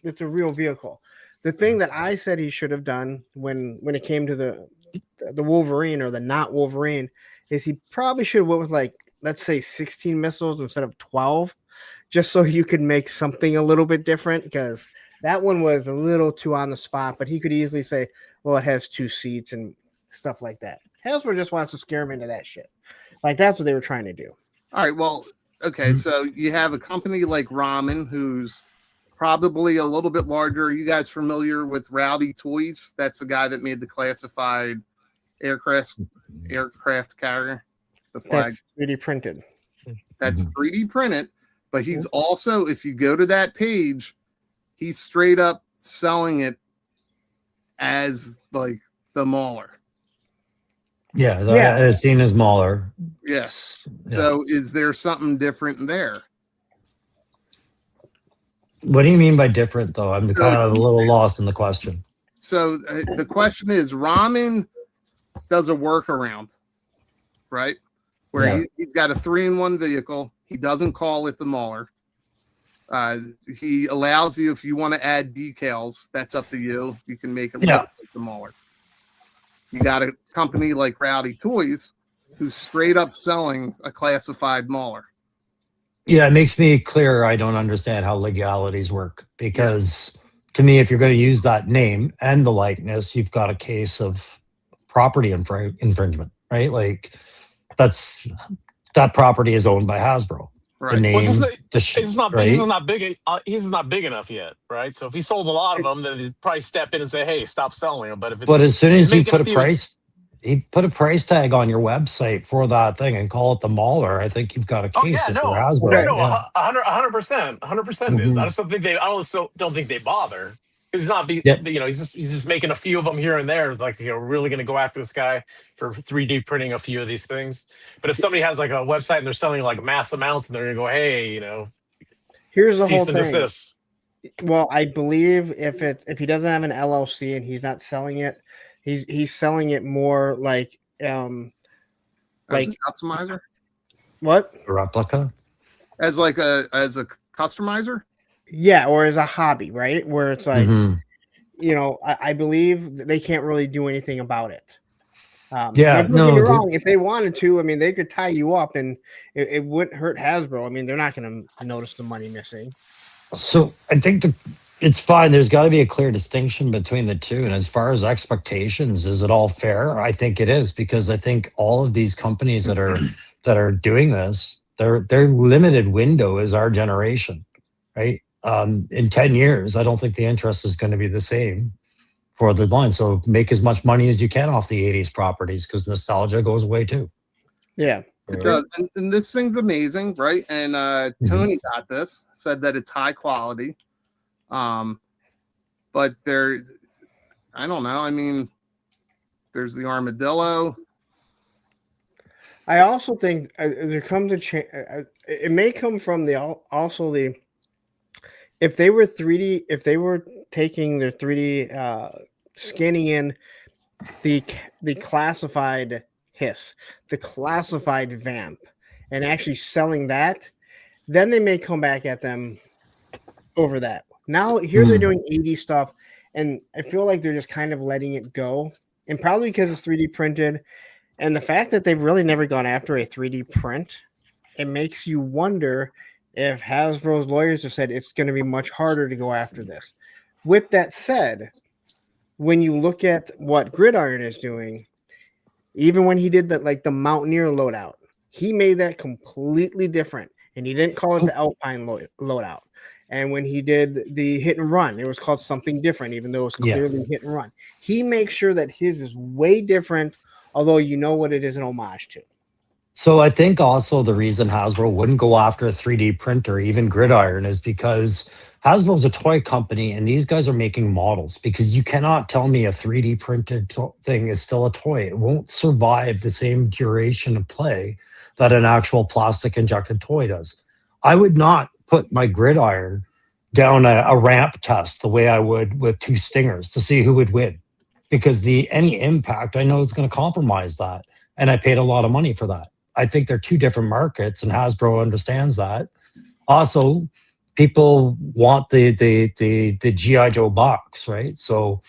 vehicle. The thing that I said he should have done when it came to the Wolverine or the not Wolverine is he probably should have went with, like, let's say 16 missiles instead of 12, just so you could make something a little bit different, because that one was a little too on the spot, but he could easily say, well, it has 2 seats and stuff like that. Hasbro just wants to scare him into that shit. Like, that's what they were trying to do. All right, well, okay, so you have a company like Ramen, who's probably a little bit larger. Are you guys familiar with Rowdy Toys? That's the guy that made the classified aircraft carrier, the flag. That's 3D printed. That's 3D printed, but he's also, if you go to that page, he's straight up selling it as like the Mauler. Yeah, it's seen as Mauler. Yes. So is there something different there? What do you mean by different, though? I'm kind of a little lost in the question. So the question is, Ramen does a workaround, right? Where he's got a 3-in-1 vehicle. He doesn't call it the Mauler. He allows you, if you want to add decals, that's up to you. You can make it look like the Mauler. You got a company like Rowdy Toys who's straight up selling a classified Mauler. Yeah, it makes me clear I don't understand how legalities work, because to me, if you're going to use that name and the likeness, you've got a case of property infringement, right? Like, that property is owned by Hasbro. Right. The name, he's not big. He's not big enough yet, right? So if he sold a lot of them, then he'd probably step in and say, "Hey, stop selling them." But if as soon as you put a price, he put a price tag on your website for that thing and call it the Mauler, I think you've got a case for Hasbro. No, 100% is. I just don't think they. I also don't think they bother. He's not, he's just making a few of them here and there. Like, really going to go after this guy for 3D printing a few of these things. But if somebody has like a website and they're selling like mass amounts, and they're going to go, hey, here's the cease whole and thing. desist. Well, I believe if he doesn't have an LLC and he's not selling it, he's selling it more like as a customizer. What? A replica? As a customizer? Yeah, or as a hobby, right? Where it's like, I believe they can't really do anything about it. Don't get me wrong. If they wanted to, I mean, they could tie you up, and it wouldn't hurt Hasbro. I mean, they're not going to notice the money missing. So I think it's fine. There's got to be a clear distinction between the two. And as far as expectations, is it all fair? I think it is, because I think all of these companies that are doing this, their limited window is our generation, right? In 10 years, I don't think the interest is going to be the same for the line. So make as much money as you can off the 80s properties, because nostalgia goes away too. Yeah. It does. And this thing's amazing, right? And Tony got this, said that it's high quality. But I don't know. I mean, there's the armadillo. I also think there comes it may come from if they were taking their 3D scanning in the classified hiss, the classified vamp, and actually selling that, then they may come back at them over that. Now here they're doing 80 stuff, and I feel like they're just kind of letting it go, and probably because it's 3D printed, and the fact that they've really never gone after a 3D print, it makes you wonder if Hasbro's lawyers have said it's going to be much harder to go after this. With that said, when you look at what Gridiron is doing, even when he did that, like the Mountaineer loadout, he made that completely different, and he didn't call it the Alpine loadout. And when he did the hit and run, it was called something different, even though it was clearly hit and run. He makes sure that his is way different, although you know what it is an homage to. So I think also the reason Hasbro wouldn't go after a 3D printer, even Gridiron, is because Hasbro's a toy company and these guys are making models, because you cannot tell me a 3D printed thing is still a toy. It won't survive the same duration of play that an actual plastic injected toy does. I would not put my Gridiron down a ramp test the way I would with 2 Stingers to see who would win, because any impact I know is going to compromise that. And I paid a lot of money for that. I think they're 2 different markets, and Hasbro understands that. Also, people want the G.I. Joe box, right? So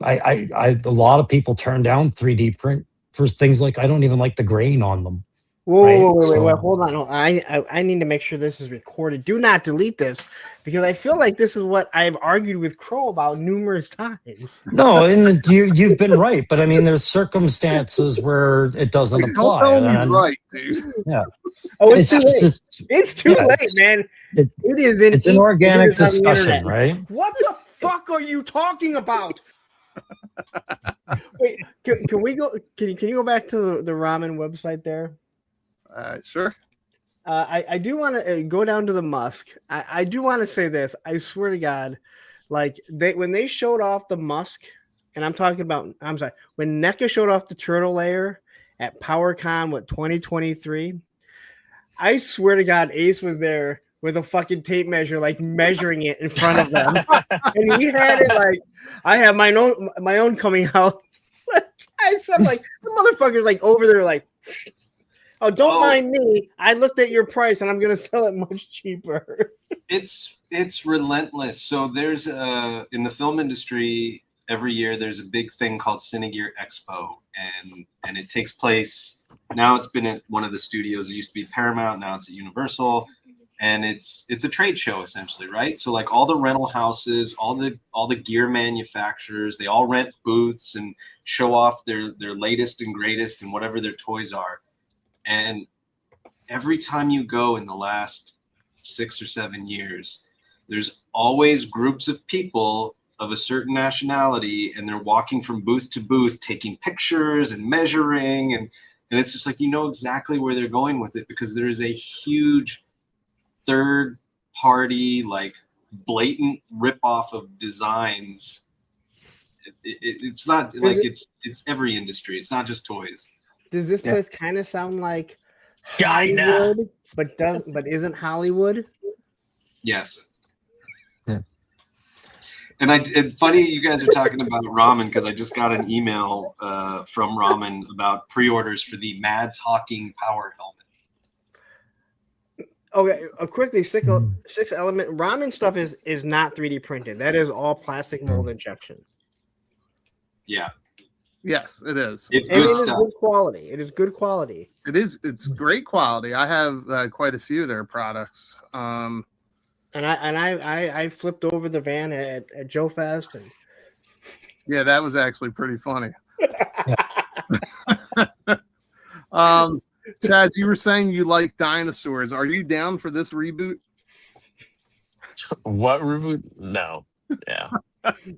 a lot of people turn down 3D print for things like, I don't even like the grain on them, Wait, hold on. I need to make sure this is recorded. Do not delete this, because I feel like this is what I've argued with Crow about numerous times. No, and you've been right, but I mean, there's circumstances where it doesn't apply. Don't tell me he's right, dude. Yeah. Oh, it's too late. It's too late, man. It's an organic discussion, right? What the fuck are you talking about? Wait, can we go? Can you go back to the ramen website there? Sure. I do want to go down to the Musk. I do want to say this. I swear to God, like when they showed off the Musk, and I'm sorry, when NECA showed off the turtle layer at PowerCon 2023, I swear to God, Ace was there with a fucking tape measure, like measuring it in front of them, and he had it like I have my own coming out. I said, like, the motherfucker's like over there, like. Oh, don't mind me. I looked at your price and I'm going to sell it much cheaper. It's relentless. So there's in the film industry, every year there's a big thing called Cinegear Expo, and it takes place. Now it's been at one of the studios. It used to be Paramount. Now it's at Universal, and it's a trade show essentially, right? So like all the rental houses, all the gear manufacturers, they all rent booths and show off their latest and greatest and whatever their toys are. And every time you go in the last 6 or 7 years, there's always groups of people of a certain nationality, and they're walking from booth to booth, taking pictures and measuring. And it's just like, you know exactly where they're going with it, because there is a huge third party, like blatant ripoff of designs. It's not like it's every industry. It's not just toys. Does this place kind of sound like Hollywood, but isn't Hollywood? Yes. Yeah. And it's funny you guys are talking about ramen, because I just got an email from Ramen about pre-orders for the Mads Hawking Power Helmet. Okay, quickly, six element ramen stuff is not 3D printed. That is all plastic mold injection. Yeah. Yes, it is. It's good stuff. It is good quality. It is good quality. It is. It's great quality. I have quite a few of their products. And I flipped over the van at Joe Fest, and yeah, that was actually pretty funny. Chaz, you were saying you like dinosaurs. Are you down for this reboot? What reboot? No. Yeah.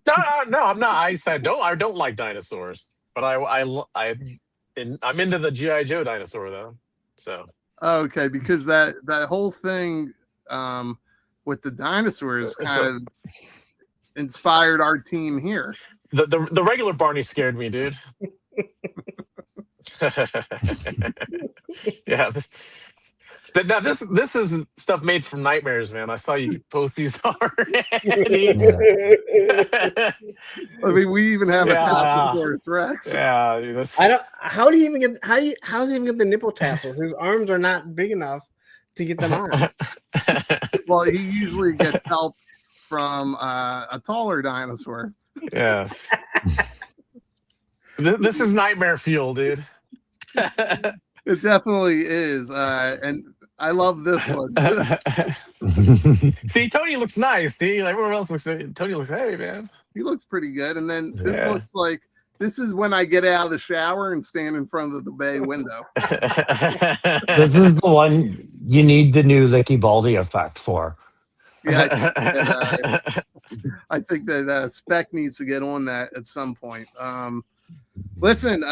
No, I'm not. I said I don't like dinosaurs, but I'm into the G.I. Joe dinosaur though. So okay, because that whole thing with the dinosaurs kind of inspired our team here. The regular Barney scared me, dude. Yeah. Now this is stuff made from nightmares, man. I saw you post these already. I mean, we even have a Tassosaurus Rex. Yeah, dude, how's he even get the nipple tassels? His arms are not big enough to get them on. Well, he usually gets help from a taller dinosaur. Yes. This is nightmare fuel, dude. It definitely is, and I love this one. See, Tony looks nice. See, like everyone else looks. Tony looks, hey, man. He looks pretty good. And then this looks like this is when I get out of the shower and stand in front of the bay window. This is the one you need the new Licky Baldy effect for. Yeah, I think that Spec needs to get on that at some point. Listen,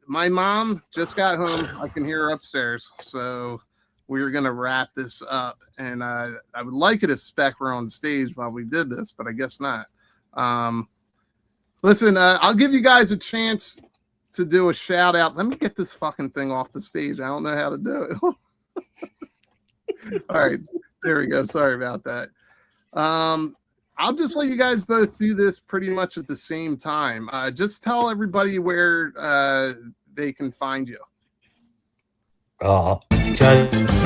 my mom just got home. I can hear her upstairs. So we're going to wrap this up. And I would like it if Spec were on stage while we did this, but I guess not. Listen, I'll give you guys a chance to do a shout out. Let me get this fucking thing off the stage. I don't know how to do it. All right. There we go. Sorry about that. I'll just let you guys both do this pretty much at the same time. Just tell everybody where they can find you. Chaz